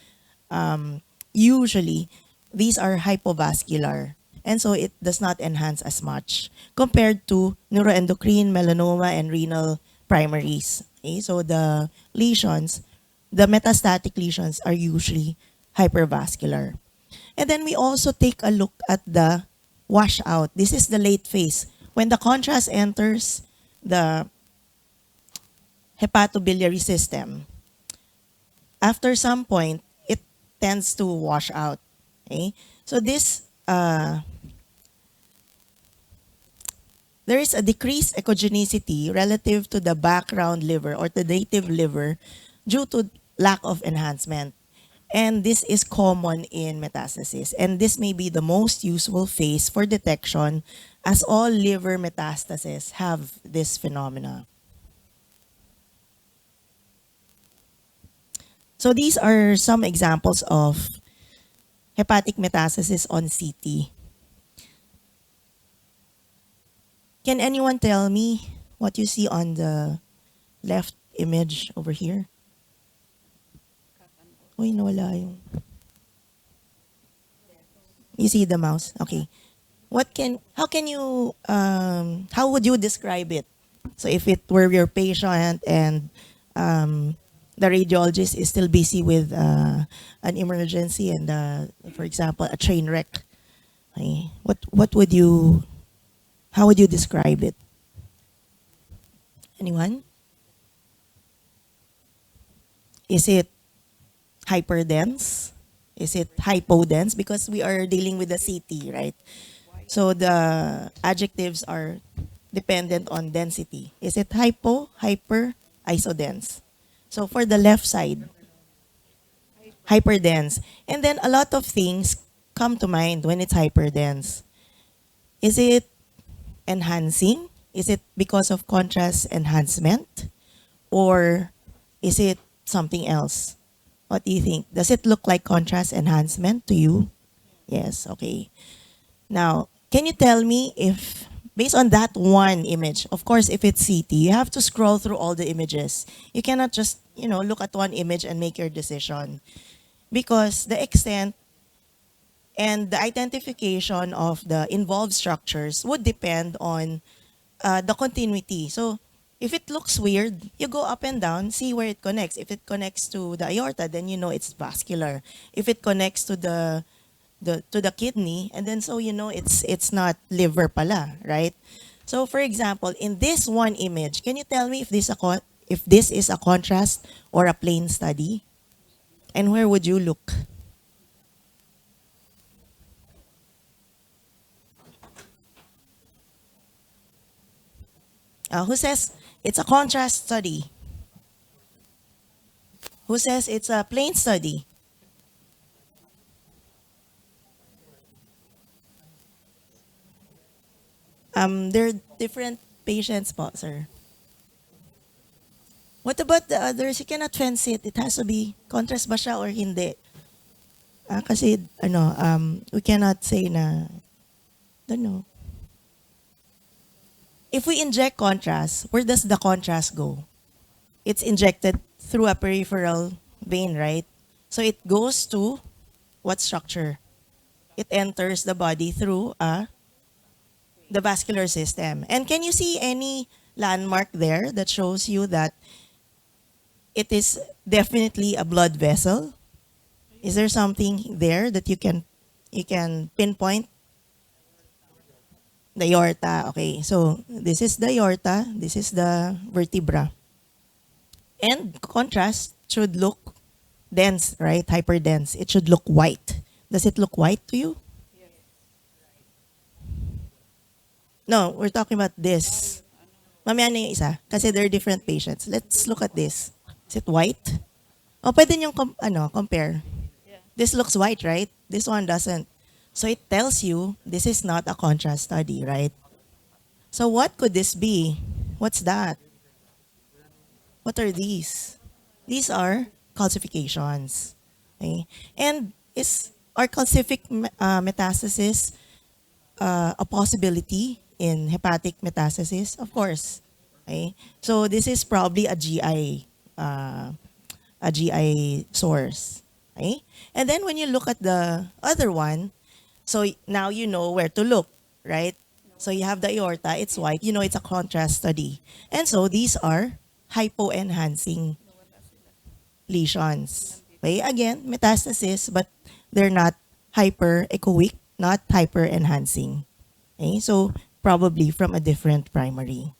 Usually, these are hypovascular, and so it does not enhance as much compared to neuroendocrine, melanoma, and renal primaries. Okay? So the lesions, the metastatic lesions are usually hypervascular. And then we also take a look at the washout. This is the late phase. When the contrast enters the hepatobiliary system, after some point, it tends to wash out. Okay? So this, there is a decreased echogenicity relative to the background liver or the native liver due to lack of enhancement. And this is common in metastasis. And this may be the most useful phase for detection, as all liver metastases have this phenomena. So these are some examples of hepatic metastasis on CT. Can anyone tell me what you see on the left image over here? Uy, nawala yung... You see the mouse? Okay. How would you describe it? So if it were your patient and the radiologist is still busy with an emergency and, for example, a train wreck, okay, how would you describe it? Anyone? Is it hyperdense? Is it hypodense? Because we are dealing with the CT, right? So the adjectives are dependent on density. Is it hypo, hyper, isodense? So for the left side, hyperdense. And then a lot of things come to mind when it's hyperdense. Is it enhancing? Is it because of contrast enhancement? Or is it something else? What do you think? Does it look like contrast enhancement to you? Yes, okay. Now, can you tell me if, based on that one image, of course, if it's CT, you have to scroll through all the images. You cannot just, look at one image and make your decision. Because the extent and the identification of the involved structures would depend on the continuity. So, if it looks weird, you go up and down, see where it connects. If it connects to the aorta, then you know it's vascular. If it connects to the kidney, and then so you know it's not liver pala, right? So for example, in this one image, can you tell me if this is a contrast or a plain study? And where would you look? Who says it's a contrast study? Who says it's a plain study? There are different patients po, sir. What about the others? You cannot fence it. It has to be contrast ba siya or hindi? Kasi, we cannot say na, don't know. If we inject contrast, where does the contrast go? It's injected through a peripheral vein, right? So it goes to what structure? It enters the body through the vascular system. And can you see any landmark there that shows you that it is definitely a blood vessel? Is there something there that you can pinpoint? The aorta. Okay, so this is the aorta, this is the vertebra. And contrast should look dense, right? Hyperdense. It should look white. Does it look white to you? No, we're talking about this. Mamaya na yung isa. Kasi there are different patients. Let's look at this. Is it white? O, pwede niyong compare. This looks white, right? This one doesn't. So it tells you this is not a contrast study, right? So what could this be? What's that? What are these? These are calcifications. Okay? And are calcific metastasis a possibility in hepatic metastasis? Of course. Okay? So this is probably a GI source. Okay? And then when you look at the other one, so now you know where to look, right? So you have the aorta, it's white, you know it's a contrast study. And so these are hypo-enhancing lesions. Okay, again, metastasis, but they're not hyper-echoic, not hyper-enhancing. Okay, so probably from a different primary.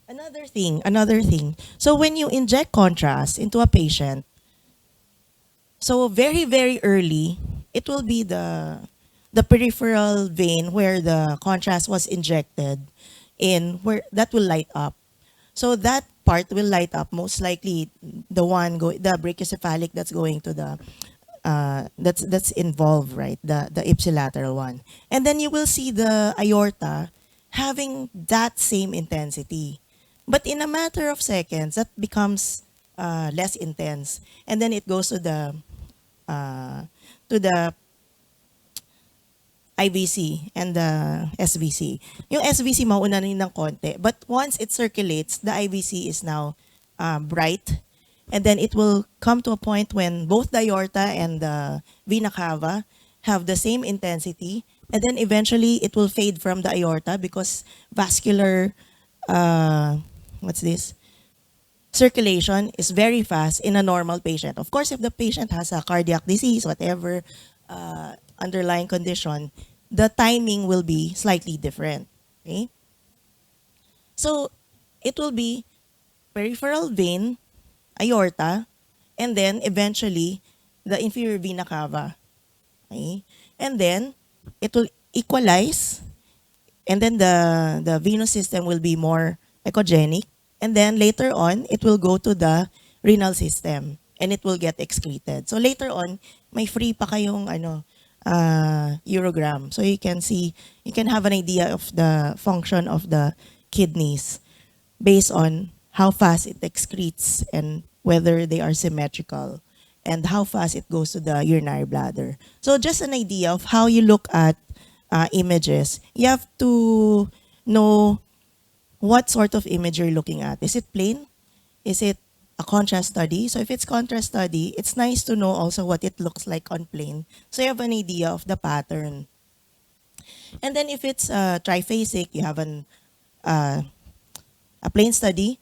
Another thing. So when you inject contrast into a patient, so very, very early, it will be the peripheral vein where the contrast was injected in, where that will light up. So that part will light up, most likely the brachiocephalic that's going to the that's involved, right? The ipsilateral one. And then you will see the aorta having that same intensity. But in a matter of seconds, that becomes less intense. And then it goes to the to the IVC and the SVC. Yung SVC mauna na yun ng konti. But once it circulates, the IVC is now bright. And then it will come to a point when both the aorta and the vena cava have the same intensity. And then eventually it will fade from the aorta because vascular, what's this? Circulation is very fast in a normal patient. Of course, if the patient has a cardiac disease, whatever underlying condition, the timing will be slightly different. Okay? So it will be peripheral vein, aorta, and then eventually the inferior vena cava. Okay? And then it will equalize, and then the venous system will be more echogenic, and then later on it will go to the renal system and it will get excreted. So later on, may free pa kayong urogram. So you can see, you can have an idea of the function of the kidneys based on how fast it excretes and whether they are symmetrical and how fast it goes to the urinary bladder. So just an idea of how you look at images. You have to know what sort of image you're looking at. Is it plain? Is it a contrast study? So if it's contrast study, it's nice to know also what it looks like on plain. So you have an idea of the pattern. And then if it's triphasic, you have a plain study,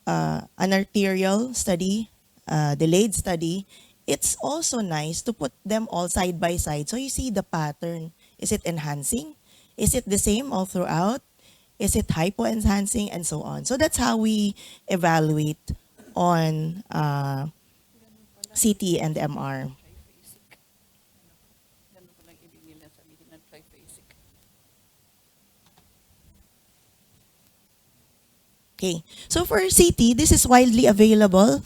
an arterial study, delayed study. It's also nice to put them all side by side so you see the pattern. Is it enhancing? Is it the same all throughout? Is it hypo-enhancing? And so on. So that's how we evaluate on CT and MR. Triphasic. Ganun ko lang ibig nila sabihin ng triphasic. Okay. So for CT, this is widely available.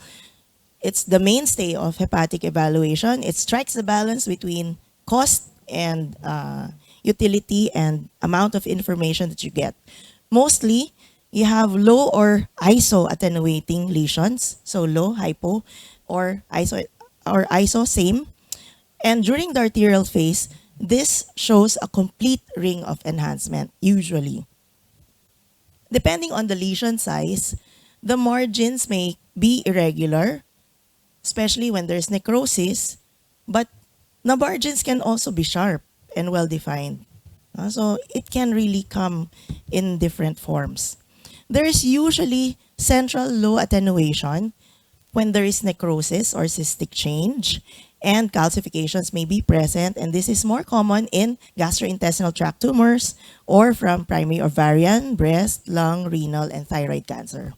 It's the mainstay of hepatic evaluation. It strikes the balance between cost and utility and amount of information that you get. Mostly, you have low or iso attenuating lesions, so low, hypo, or iso, same. And during the arterial phase, this shows a complete ring of enhancement, usually. Depending on the lesion size, the margins may be irregular, especially when there's necrosis, but the margins can also be sharp and well-defined. So it can really come in different forms. There is usually central low attenuation when there is necrosis or cystic change, and calcifications may be present, and this is more common in gastrointestinal tract tumors or from primary ovarian, breast, lung, renal, and thyroid cancer.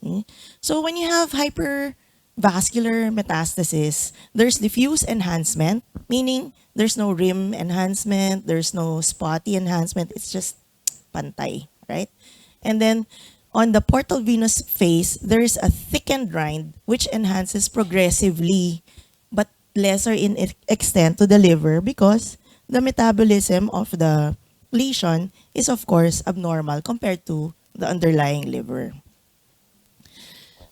Okay. So when you have hypervascular metastasis, there's diffuse enhancement, meaning there's no rim enhancement, there's no spotty enhancement, it's just pantay, right? And then on the portal venous phase, there's a thickened rind which enhances progressively but lesser in extent to the liver because the metabolism of the lesion is of course abnormal compared to the underlying liver.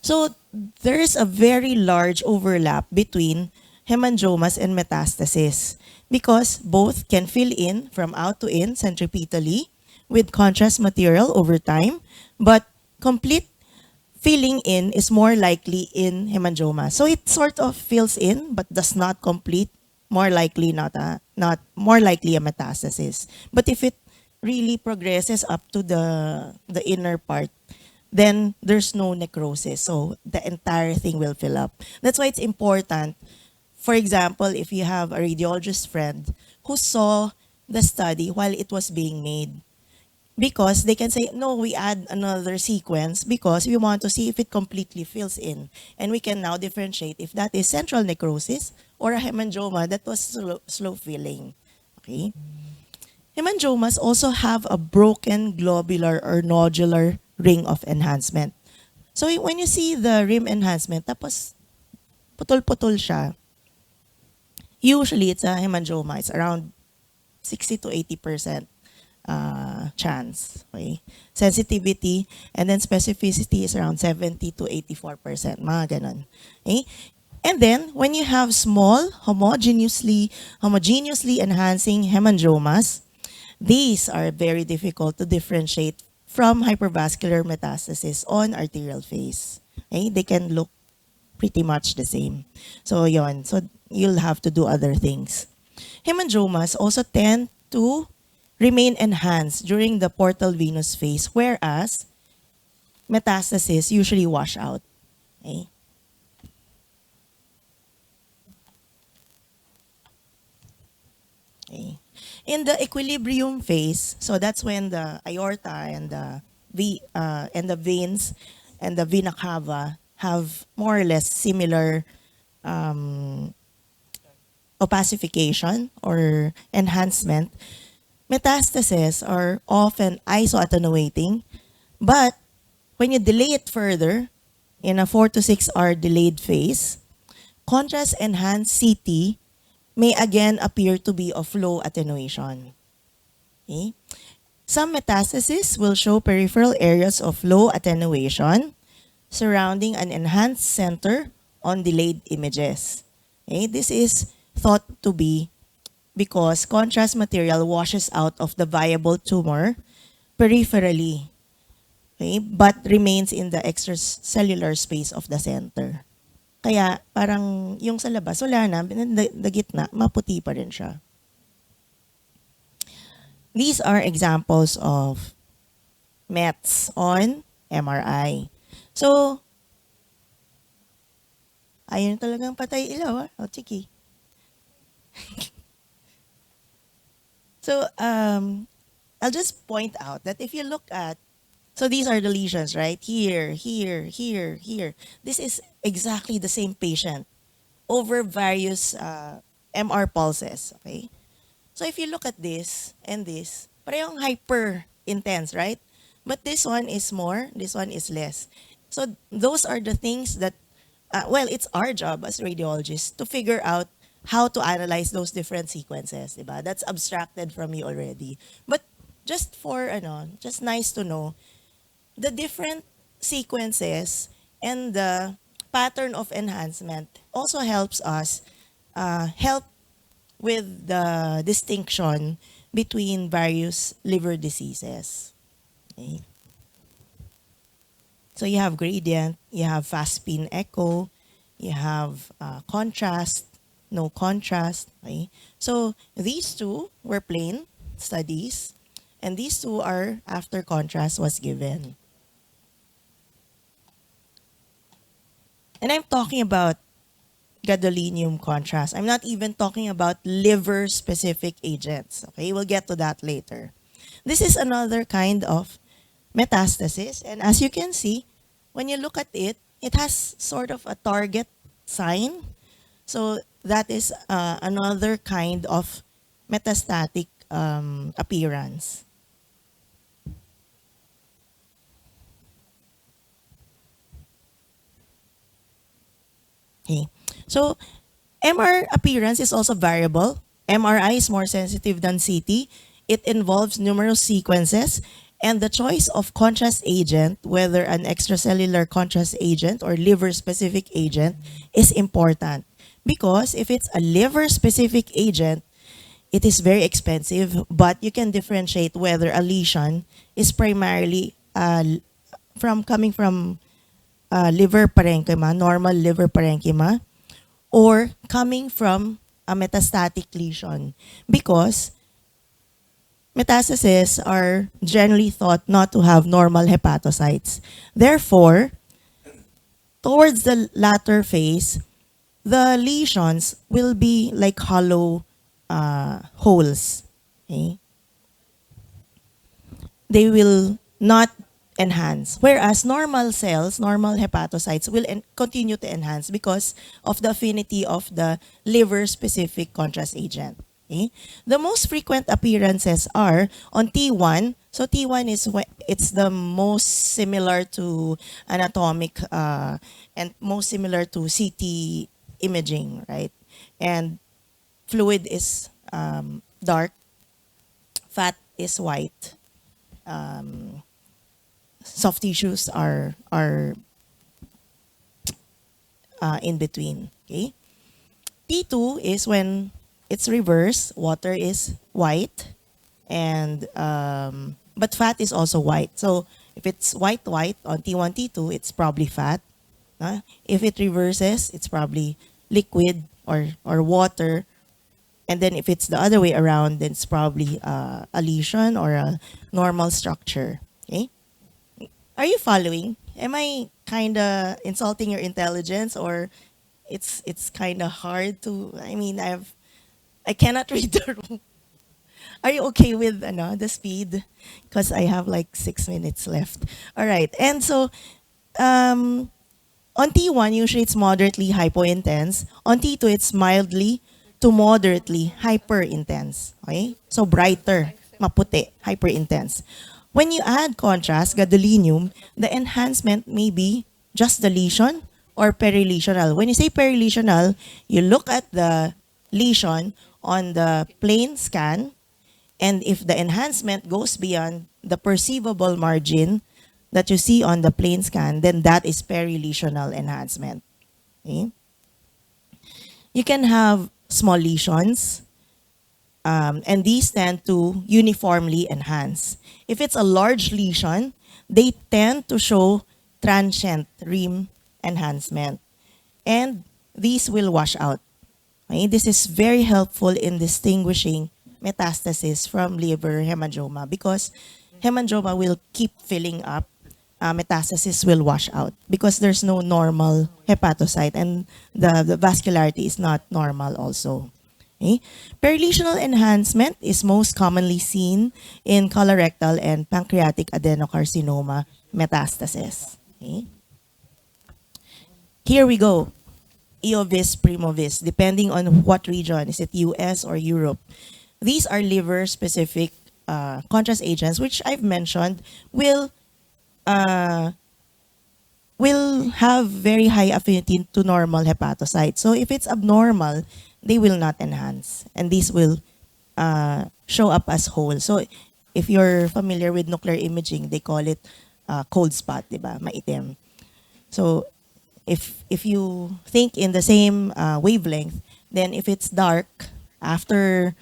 So there is a very large overlap between hemangiomas and metastasis because both can fill in from out to in centripetally with contrast material over time, but complete filling in is more likely in hemangioma. So it sort of fills in but does not complete, more likely not more likely a metastasis. But if it really progresses up to the inner part, then there's no necrosis. So the entire thing will fill up. That's why it's important. For example, if you have a radiologist friend who saw the study while it was being made, because they can say, no, we add another sequence because we want to see if it completely fills in. And we can now differentiate if that is central necrosis or a hemangioma that was slow filling. Okay? Hemangiomas also have a broken globular or nodular ring of enhancement. So when you see the rim enhancement, tapos putol-putol siya, usually it's a hemangioma. It's around 60 to 80%. chance. Okay? Sensitivity and then specificity is around 70 to 84%, mga ganon. Okay? And then, when you have small, homogeneously enhancing hemangiomas, these are very difficult to differentiate from hypervascular metastasis on arterial phase. Okay? They can look pretty much the same. So, yon. So, you'll have to do other things. Hemangiomas also tend to remain enhanced during the portal venous phase, whereas metastasis usually wash out. Okay? Okay. In the equilibrium phase, so that's when the aorta and the veins and the vena cava have more or less similar opacification or enhancement. Metastases are often isoattenuating, but when you delay it further in a 4 to 6 hour delayed phase, contrast enhanced CT may again appear to be of low attenuation. Okay? Some metastases will show peripheral areas of low attenuation surrounding an enhanced center on delayed images. Okay? This is thought to be because contrast material washes out of the viable tumor peripherally, okay, but remains in the extracellular space of the center. Kaya parang yung sa labas, wala na, the gitna, maputi pa rin siya. These are examples of METs on MRI. So, ayun talagang patay ilaw. O, chiki. So, I'll just point out that if you look at, so these are the lesions, right? Here, here, here, here. This is exactly the same patient over various MR pulses, okay? So if you look at this and this, parehong hyper intense, right? But this one is more, this one is less. So those are the things that, well, it's our job as radiologists to figure out how to analyze those different sequences, diba? That's abstracted from you already. But just for, just nice to know, the different sequences and the pattern of enhancement also helps us help with the distinction between various liver diseases. Okay. So you have gradient, you have fast spin echo, you have contrast, no contrast. Okay. So these two were plain studies, and these two are after contrast was given. And I'm talking about gadolinium contrast. I'm not even talking about liver-specific agents. Okay, we'll get to that later. This is another kind of metastasis. And as you can see, when you look at it, it has sort of a target sign. So that is another kind of metastatic appearance. Okay. So MR appearance is also variable. MRI is more sensitive than CT. It involves numerous sequences, and the choice of contrast agent, whether an extracellular contrast agent or liver-specific agent, is important. Because if it's a liver-specific agent, it is very expensive, but you can differentiate whether a lesion is primarily coming from liver parenchyma, normal liver parenchyma, or coming from a metastatic lesion, because metastases are generally thought not to have normal hepatocytes. Therefore, towards the latter phase, the lesions will be like hollow holes. Okay? They will not enhance. Whereas normal cells, normal hepatocytes will continue to enhance because of the affinity of the liver-specific contrast agent. Okay? The most frequent appearances are on T1. So T1 is it's the most similar to anatomic and most similar to CT imaging, right? And fluid is dark, fat is white. Soft tissues are in between. Okay. T2 is when it's reverse. Water is white, and but fat is also white. So if it's white on T1, T2, it's probably fat. If it reverses, it's probably liquid or water. And then if it's the other way around, then it's probably a lesion or a normal structure. Okay? Are you following? Am I kind of insulting your intelligence, or it's kind of hard to? I mean, I cannot read the room. Are you okay with the speed? Because I have like 6 minutes left. All right, and so on T1 usually it's moderately hypointense. On T2 it's mildly to moderately hyperintense. Okay, so brighter, maputi, hyperintense. When you add contrast, gadolinium, the enhancement may be just the lesion or perilesional. When you say perilesional, you look at the lesion on the plain scan, and if the enhancement goes beyond the perceivable margin that you see on the plain scan, then that is perilesional enhancement. Okay? You can have small lesions, and these tend to uniformly enhance. If it's a large lesion, they tend to show transient rim enhancement, and these will wash out. Okay? This is very helpful in distinguishing metastasis from liver hemangioma, because hemangioma will keep filling up, metastasis will wash out because there's no normal hepatocyte, and the vascularity is not normal also. Okay? Perilesional enhancement is most commonly seen in colorectal and pancreatic adenocarcinoma metastasis. Okay? Here we go. Eovis, Primovis, depending on what region. Is it US or Europe? These are liver-specific contrast agents, which I've mentioned will have very high affinity to normal hepatocytes. So if it's abnormal, they will not enhance, and these will show up as whole. So if you're familiar with nuclear imaging, they call it cold spot, diba? Maitim. So if you think in the same wavelength, then if it's dark after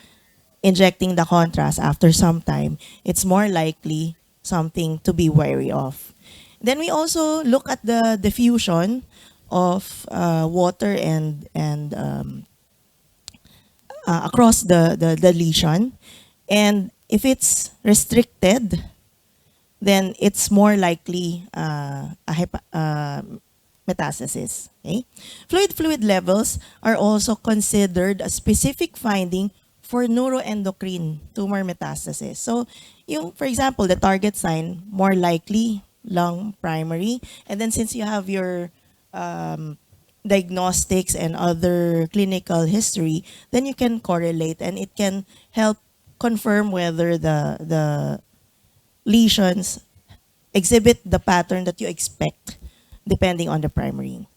injecting the contrast after some time, it's more likely something to be wary of. Then we also look at the diffusion of water and across the lesion, and if it's restricted, then it's more likely metastasis. Okay? Fluid levels are also considered a specific finding for neuroendocrine tumor metastasis. So, for example, the target sign, more likely lung primary, and then since you have your diagnostics and other clinical history, then you can correlate, and it can help confirm whether the lesions exhibit the pattern that you expect depending on the primary.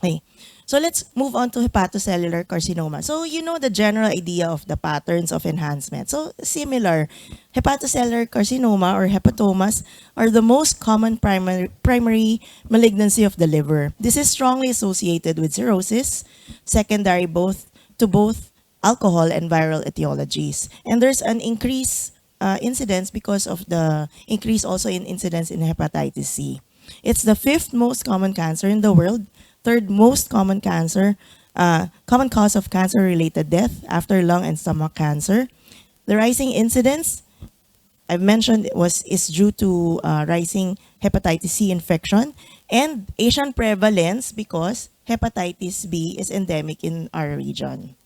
Okay. So let's move on to hepatocellular carcinoma. So you know the general idea of the patterns of enhancement. So similar, hepatocellular carcinoma or hepatomas are the most common primary malignancy of the liver. This is strongly associated with cirrhosis, secondary to both alcohol and viral etiologies. And there's an increased incidence because of the increase also in incidence in hepatitis C. It's the 5th most common cancer in the world, 3rd most common cancer, common cause of cancer-related death after lung and stomach cancer. The rising incidence, I've mentioned, is due to rising hepatitis C infection and Asian prevalence because hepatitis B is endemic in our region.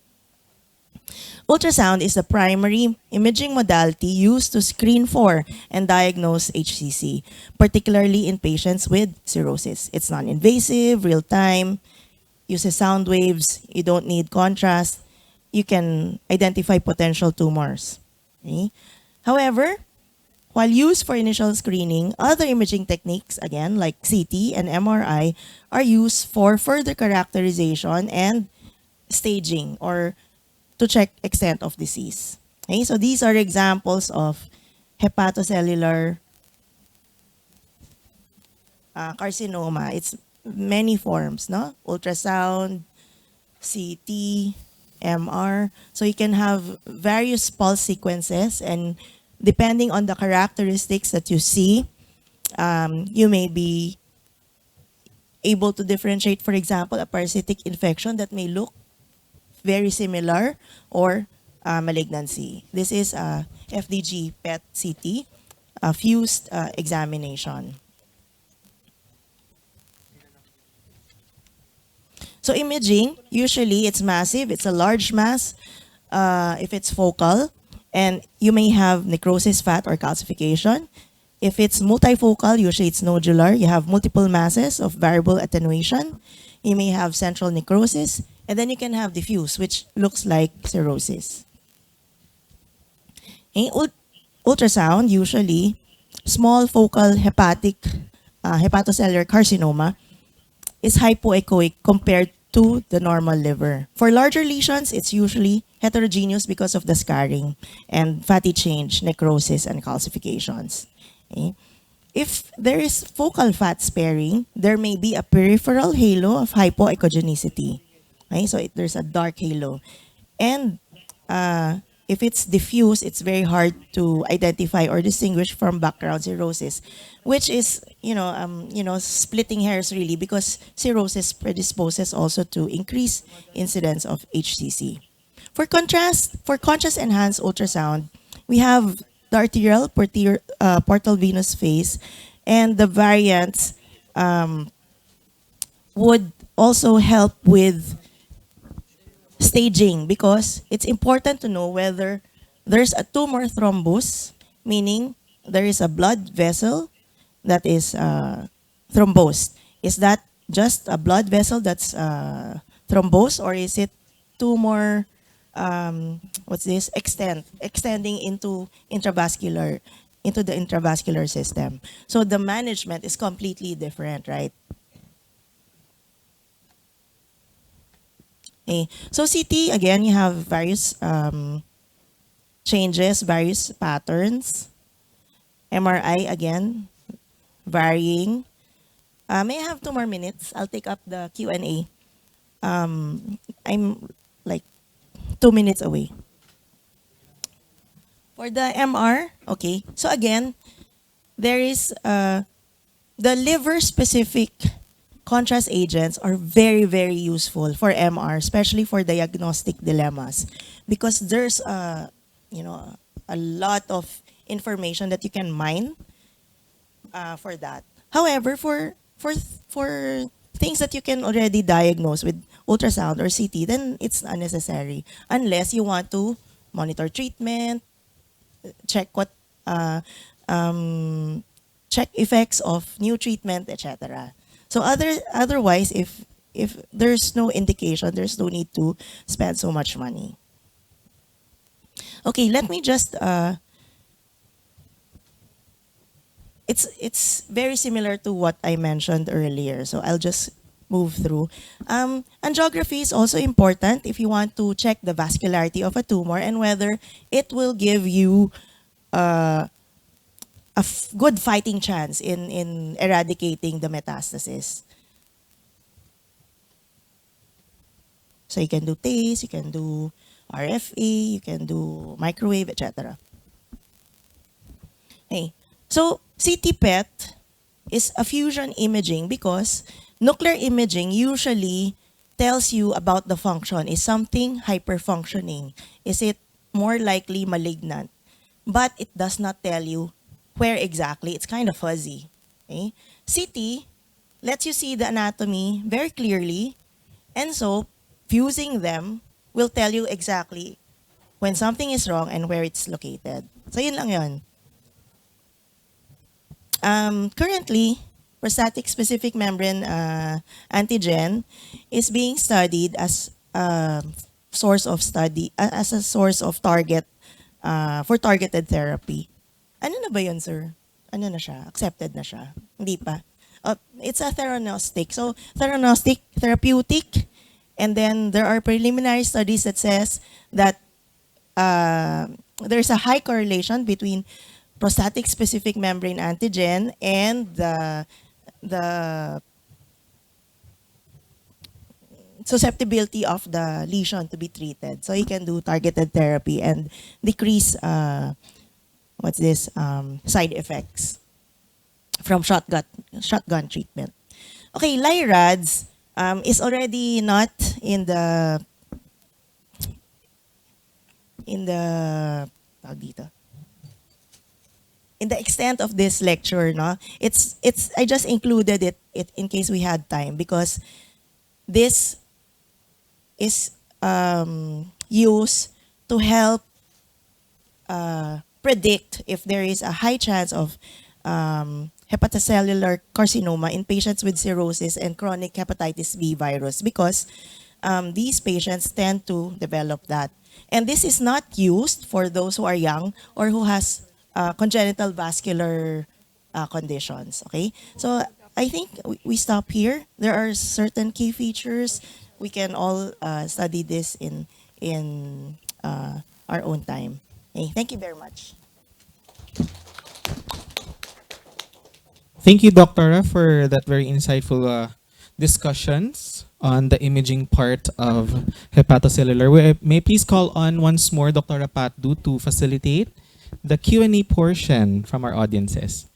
Ultrasound is the primary imaging modality used to screen for and diagnose HCC, particularly in patients with cirrhosis. It's non-invasive, real-time, uses sound waves, you don't need contrast, you can identify potential tumors. Okay? However, While used for initial screening, other imaging techniques, again, like CT and MRI, are used for further characterization and staging or to check extent of disease. Okay, so these are examples of hepatocellular carcinoma. It's many forms, no? Ultrasound, CT, MR. So you can have various pulse sequences, and depending on the characteristics that you see, you may be able to differentiate, for example, a parasitic infection that may look very similar or malignancy. This is a FDG PET CT, a fused examination. So imaging, usually it's massive, it's a large mass if it's focal, and you may have necrosis, fat, or calcification. If it's multifocal, usually it's nodular. You have multiple masses of variable attenuation. You may have central necrosis, and then you can have diffuse, which looks like cirrhosis. In ultrasound, usually small focal hepatocellular carcinoma is hypoechoic compared to the normal liver. For larger lesions, it's usually heterogeneous because of the scarring and fatty change, necrosis, and calcifications. Okay. If there is focal fat sparing, there may be a peripheral halo of hypoechogenicity. Okay, so there's a dark halo. And if it's diffuse, it's very hard to identify or distinguish from background cirrhosis, which is, splitting hairs really, because cirrhosis predisposes also to increased incidence of HCC. For contrast enhanced ultrasound, we have the arterial portal venous phase, and the variants would also help with staging, because it's important to know whether there's a tumor thrombus, meaning there is a blood vessel that is thrombosed. Is that just a blood vessel that's thrombosed, or is it tumor, extending into the intravascular system? So the management is completely different, right? Okay. So CT, again, you have various changes, various patterns. MRI, again, varying. May I have 2 more minutes? I'll take up the Q&A. I'm like 2 minutes away. For the MR, okay. So again, there is the liver-specific contrast agents are very, very useful for MR, especially for diagnostic dilemmas, because there's a lot of information that you can mine for that. However, for things that you can already diagnose with ultrasound or CT, then it's unnecessary unless you want to monitor treatment, check check effects of new treatment, etc. So otherwise, if there's no indication, there's no need to spend so much money. Okay, let me just. It's very similar to what I mentioned earlier, so I'll just move through. Angiography is also important if you want to check the vascularity of a tumor and whether it will give you good fighting chance in eradicating the metastasis. So you can do TACE, you can do RFA, you can do microwave, etc. Okay. So CT PET is a fusion imaging because nuclear imaging usually tells you about the function. Is something hyperfunctioning? Is it more likely malignant? But it does not tell you where exactly. It's kind of fuzzy. Okay? CT lets you see the anatomy very clearly, and so fusing them will tell you exactly when something is wrong and where it's located. So yun lang yun. Currently, prostatic specific membrane antigen is being studied as a source of target for targeted therapy. Ano na ba yun, sir? Ano na siya? Accepted na siya? Hindi pa. It's a theranostic. So, theranostic, therapeutic, and then there are preliminary studies that says that there's a high correlation between prostatic specific membrane antigen and the susceptibility of the lesion to be treated. So you can do targeted therapy and decrease side effects from shotgun treatment. Okay, LIRADS is already not in the tawag dito, in the extent of this lecture, no? It's I just included it in case we had time, because this is used to help predict if there is a high chance of hepatocellular carcinoma in patients with cirrhosis and chronic hepatitis B virus, because these patients tend to develop that. And this is not used for those who are young or who has congenital vascular conditions, okay? So I think we stop here. There are certain key features. We can all study this in our own time. Okay, thank you very much. Thank you, Doctora, for that very insightful discussions on the imaging part of hepatocellular. We may please call on once more Dr. Patdu to facilitate the Q&A portion from our audiences.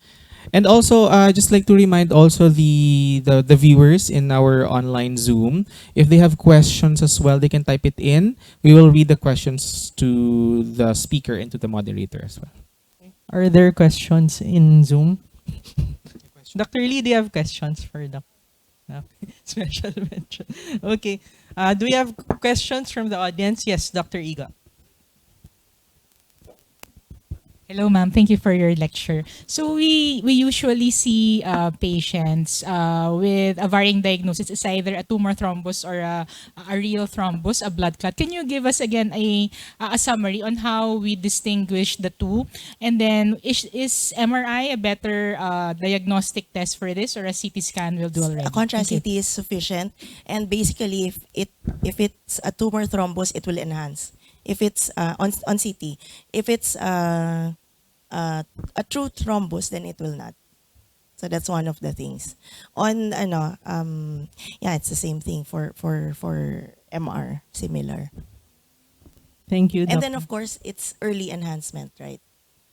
And also, just like to remind also the viewers in our online Zoom, if they have questions as well, they can type it in. We will read the questions to the speaker and to the moderator as well. Are there questions in Zoom? Dr. Lee, do you have questions for the special mention? Okay. Do we have questions from the audience? Yes, Dr. Iga. Hello, ma'am. Thank you for your lecture. So we usually see patients with a varying diagnosis. It's either a tumor thrombus or a real thrombus, a blood clot. Can you give us again a summary on how we distinguish the two? And then is MRI a better diagnostic test for this, or a CT scan will do already? A contrast Thank you. CT is sufficient, and basically, if it's a tumor thrombus, it will enhance. If it's on CT, if it's a true thrombus, then it will not. So that's one of the things. On it's the same thing for MR, similar. Thank you, And Doc. then of course it's early enhancement, right?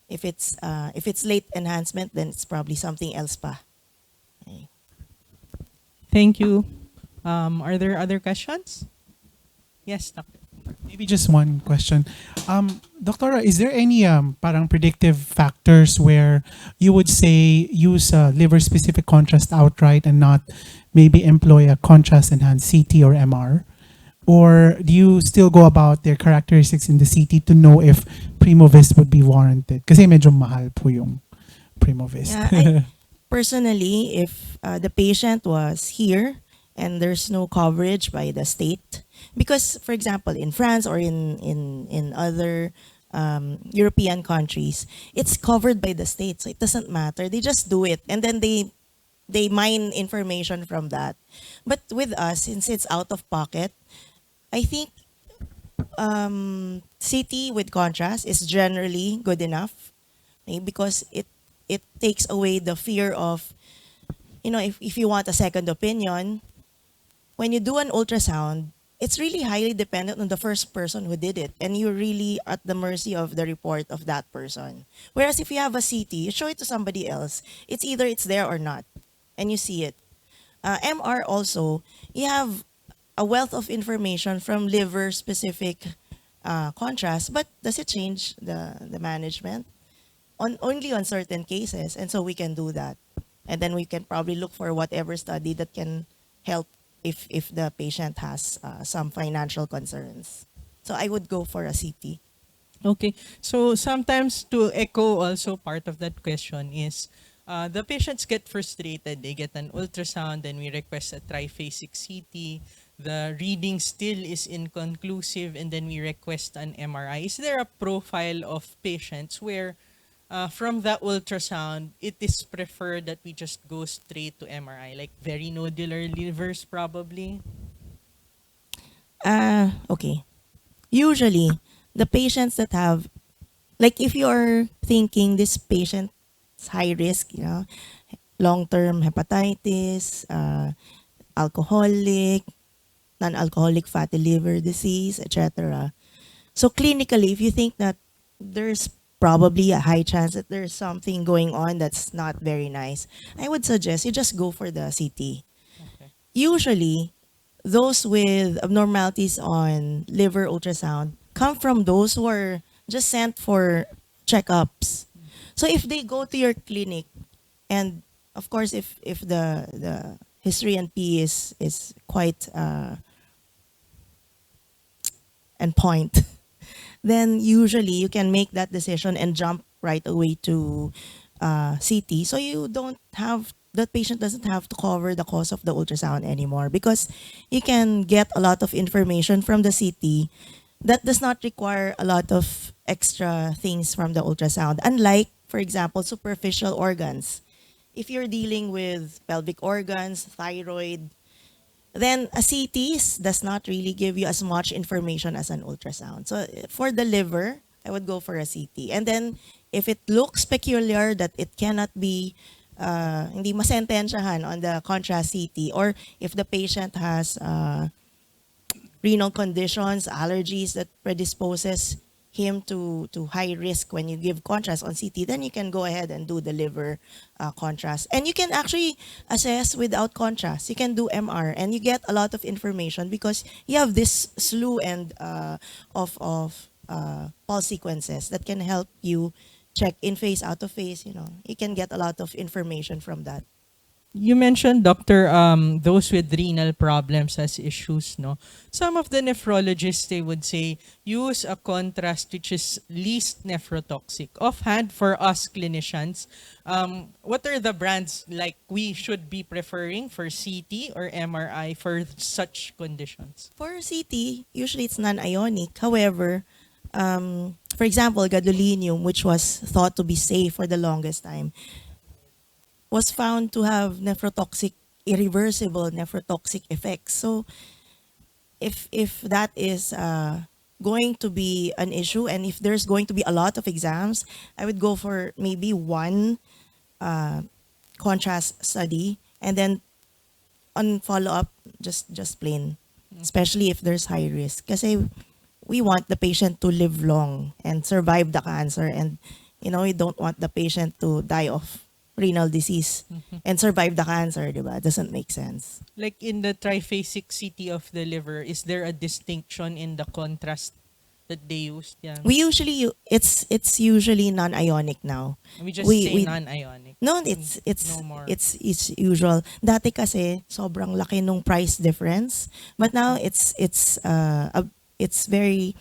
If it's late enhancement, then it's probably something else pa. Okay. Thank you. Are there other questions? Yes, Doctor. Maybe just one question. Doctora, is there any parang predictive factors where you would say use liver-specific contrast outright and not maybe employ a contrast-enhanced CT or MR? Or do you still go about their characteristics in the CT to know if Primovis would be warranted? Kasi medyo mahal po yung Primovis. Yeah, personally, if the patient was here and there's no coverage by the state, because, for example, in France or in other European countries, it's covered by the state, so it doesn't matter. They just do it, and then they mine information from that. But with us, since it's out of pocket, I think CT with contrast is generally good enough, okay, because it takes away the fear of, if you want a second opinion, when you do an ultrasound, it's really highly dependent on the first person who did it, and you're really at the mercy of the report of that person. Whereas if you have a CT, you show it to somebody else, it's either it's there or not, and you see it. MR also, you have a wealth of information from liver-specific contrast, but does it change the management? Only on certain cases, and so we can do that. And then we can probably look for whatever study that can help if the patient has some financial concerns. So I would go for a CT. Okay. So sometimes, to echo also part of that question, is the patients get frustrated. They get an ultrasound, then we request a triphasic CT. The reading still is inconclusive, and then we request an MRI. Is there a profile of patients where from the ultrasound, it is preferred that we just go straight to MRI, like very nodular livers probably. Okay. Usually, the patients that have, like if you're thinking this patient's high risk, long-term hepatitis, alcoholic, non-alcoholic fatty liver disease, etc. So clinically, if you think that there's probably a high chance that there's something going on that's not very nice, I would suggest you just go for the CT. Okay. Usually, those with abnormalities on liver ultrasound come from those who are just sent for checkups. So if they go to your clinic, and of course, if the history and P is quite and point, then usually you can make that decision and jump right away to CT. So you don't have, that patient doesn't have to cover the cost of the ultrasound anymore, because you can get a lot of information from the CT that does not require a lot of extra things from the ultrasound. Unlike, for example, superficial organs. If you're dealing with pelvic organs, thyroid, then a CT does not really give you as much information as an ultrasound. So for the liver, I would go for a CT. And then if it looks peculiar that it cannot be hindi masentensyahan on the contrast CT, or if the patient has renal conditions, allergies that predisposes him to high risk when you give contrast on CT, then you can go ahead and do the liver contrast. And you can actually assess without contrast. You can do MR, and you get a lot of information because you have this slew and of pulse sequences that can help you check in phase, out of phase. You can get a lot of information from that. You mentioned, Doctor, those with renal problems as issues, no? Some of the nephrologists, they would say, use a contrast which is least nephrotoxic. Offhand, for us clinicians, what are the brands like we should be preferring for CT or MRI for such conditions? For CT, usually it's non-ionic. However, for example, gadolinium, which was thought to be safe for the longest time, was found to have irreversible nephrotoxic effects. So if that is going to be an issue, and if there's going to be a lot of exams, I would go for maybe one contrast study, and then on follow-up, just plain, especially if there's high risk. Kasi we want the patient to live long and survive the cancer, and we don't want the patient to die of renal disease and survive the cancer, diba? It doesn't make sense. Like in the triphasic CT of the liver, is there a distinction in the contrast that they used? Yeah. We usually it's usually non-ionic now. We just say non-ionic. No, it's no more. it's usual. Dati kasi sobrang laki nung price difference, but now it's very,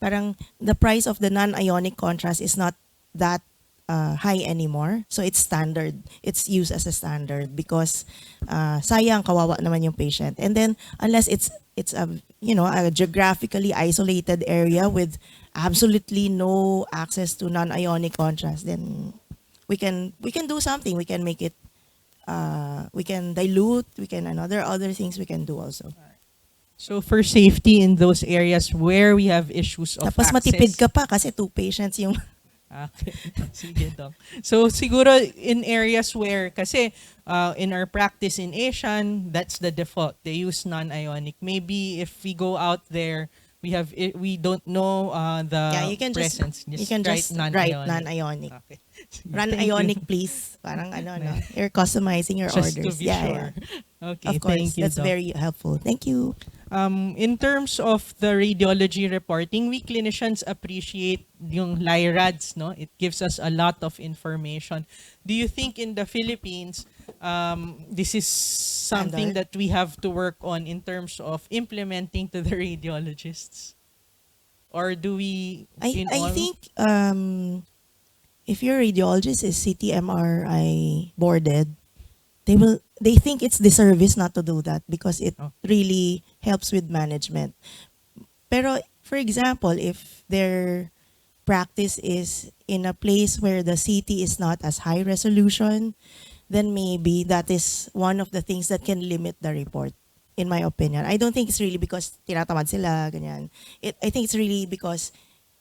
parang the price of the non-ionic contrast is not that high anymore. So it's standard. It's used as a standard because sayang, kawawa naman yung patient. And then unless it's a a geographically isolated area with absolutely no access to non-ionic contrast, then we can do something. We can make it we can dilute, we can other things we can do also. So for safety in those areas where we have issues of Tapos access. matipid ka pa kasi 2 patients yung Okay. Sige, Doc. So siguro in areas where, kasi in our practice in Asian, that's the default. They use non-ionic. Maybe if we go out there, we don't know the you can presence. just write non-ionic. Okay. Run Thank ionic, you. please. Parang no. You're customizing your Just orders. to be sure. Okay, Of course, thank you, that's Doc. very helpful. Thank you. In terms of the radiology reporting, we clinicians appreciate yung LIRADS, no? It gives us a lot of information. Do you think in the Philippines, this is something Standard? that we have to work on in terms of implementing to the radiologists? Or do we, I think if your radiologist is CT MRI boarded, they think it's disservice not to do that because it really helps with management. Pero for example, if their practice is in a place where the CT is not as high resolution, then maybe that is one of the things that can limit the report, in my opinion. I don't think it's really because tinatamad sila, ganyan. I think it's really because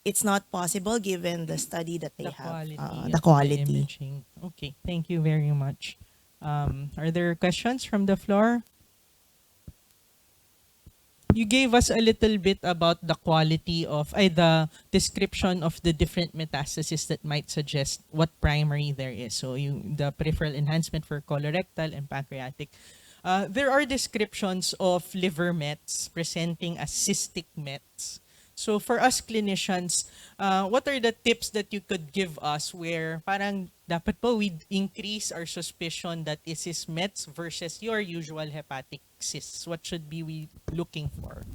it's not possible given the study that they The have. quality. The of quality. imaging. Okay, thank you very much. Are there questions from the floor? You gave us a little bit about the quality of, the description of the different metastases that might suggest what primary there is. So the peripheral enhancement for colorectal and pancreatic. There are descriptions of liver mets presenting as cystic mets. So for us clinicians, what are the tips that you could give us where parang dapat po we increase our suspicion that this is mets versus your usual hepatic cysts? What should be we looking for?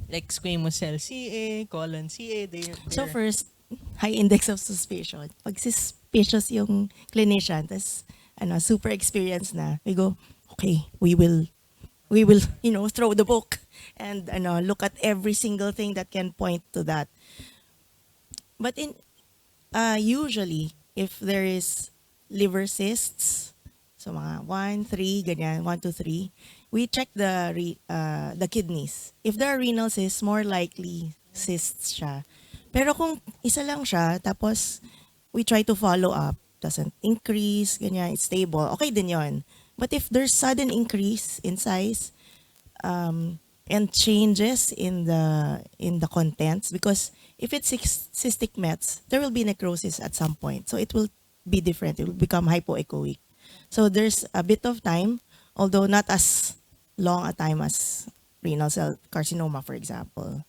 Like squamous cell CA, colon CA, So first, high index of suspicion. Pag suspicious yung clinician, tas super experienced na, we go, okay, we will throw the book and look at every single thing that can point to that. But usually, if there is liver cysts, so mga 1, 3, ganyan, 1, 2, 3, we check the kidneys. If there are renal cysts, more likely cysts siya. Pero kung isa lang siya, tapos we try to follow up, doesn't increase, ganyan, it's stable, okay din yon. But if there's sudden increase in size and changes in the contents, because if it's cystic mets, there will be necrosis at some point. So it will be different. It will become hypoechoic. So there's a bit of time, although not as long a time as renal cell carcinoma, for example.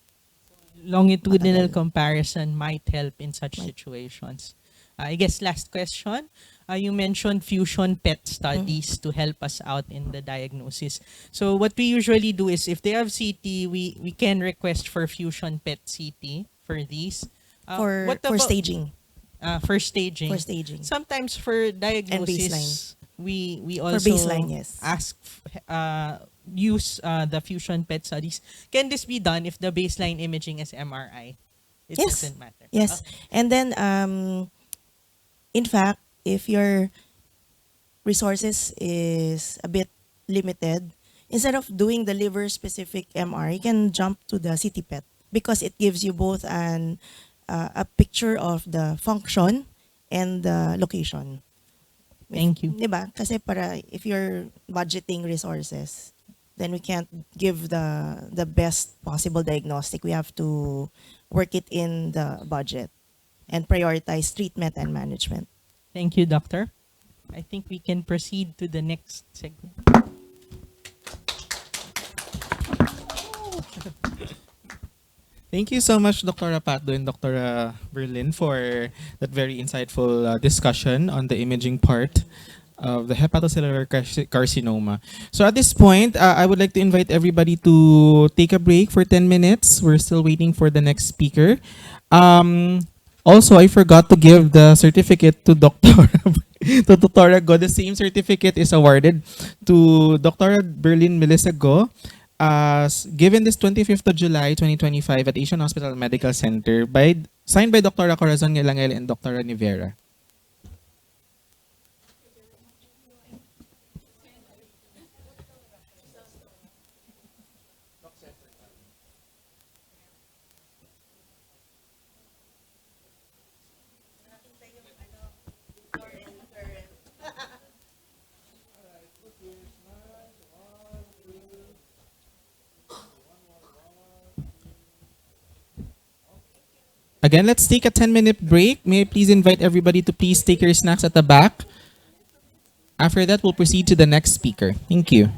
Longitudinal comparison might help in such situations. I guess last question. You mentioned fusion PET studies to help us out in the diagnosis. So what we usually do is if they have CT, we can request for fusion PET CT for these. For staging. For staging. For staging. Sometimes for diagnosis, baseline. we also For baseline, yes. ask use the fusion PET studies. Can this be done if the baseline imaging is MRI? It Yes. doesn't matter. Yes. And then, in fact, if your resources is a bit limited, instead of doing the liver-specific MR, you can jump to the CT PET because it gives you both a picture of the function and the location. Thank you. Diba? Kasi if you're budgeting resources, then we can't give the best possible diagnostic. We have to work it in the budget and prioritize treatment and management. Thank you, Doctor. I think we can proceed to the next segment. Thank you so much, Dr. Patdo and Dr. Berlin, for that very insightful discussion on the imaging part of the hepatocellular carcinoma. So at this point, I would like to invite everybody to take a break for 10 minutes. We're still waiting for the next speaker. Also, I forgot to give the certificate to Dr. to Dr. Go. The same certificate is awarded to Dr. Berlin Melissa Go, given this 25th of July 2025 at Asian Hospital Medical Center, signed by Dr. Corazon Ngelangel and Dr. Rivera. Again, let's take a 10-minute break. May I please invite everybody to please take your snacks at the back. After that, we'll proceed to the next speaker. Thank you.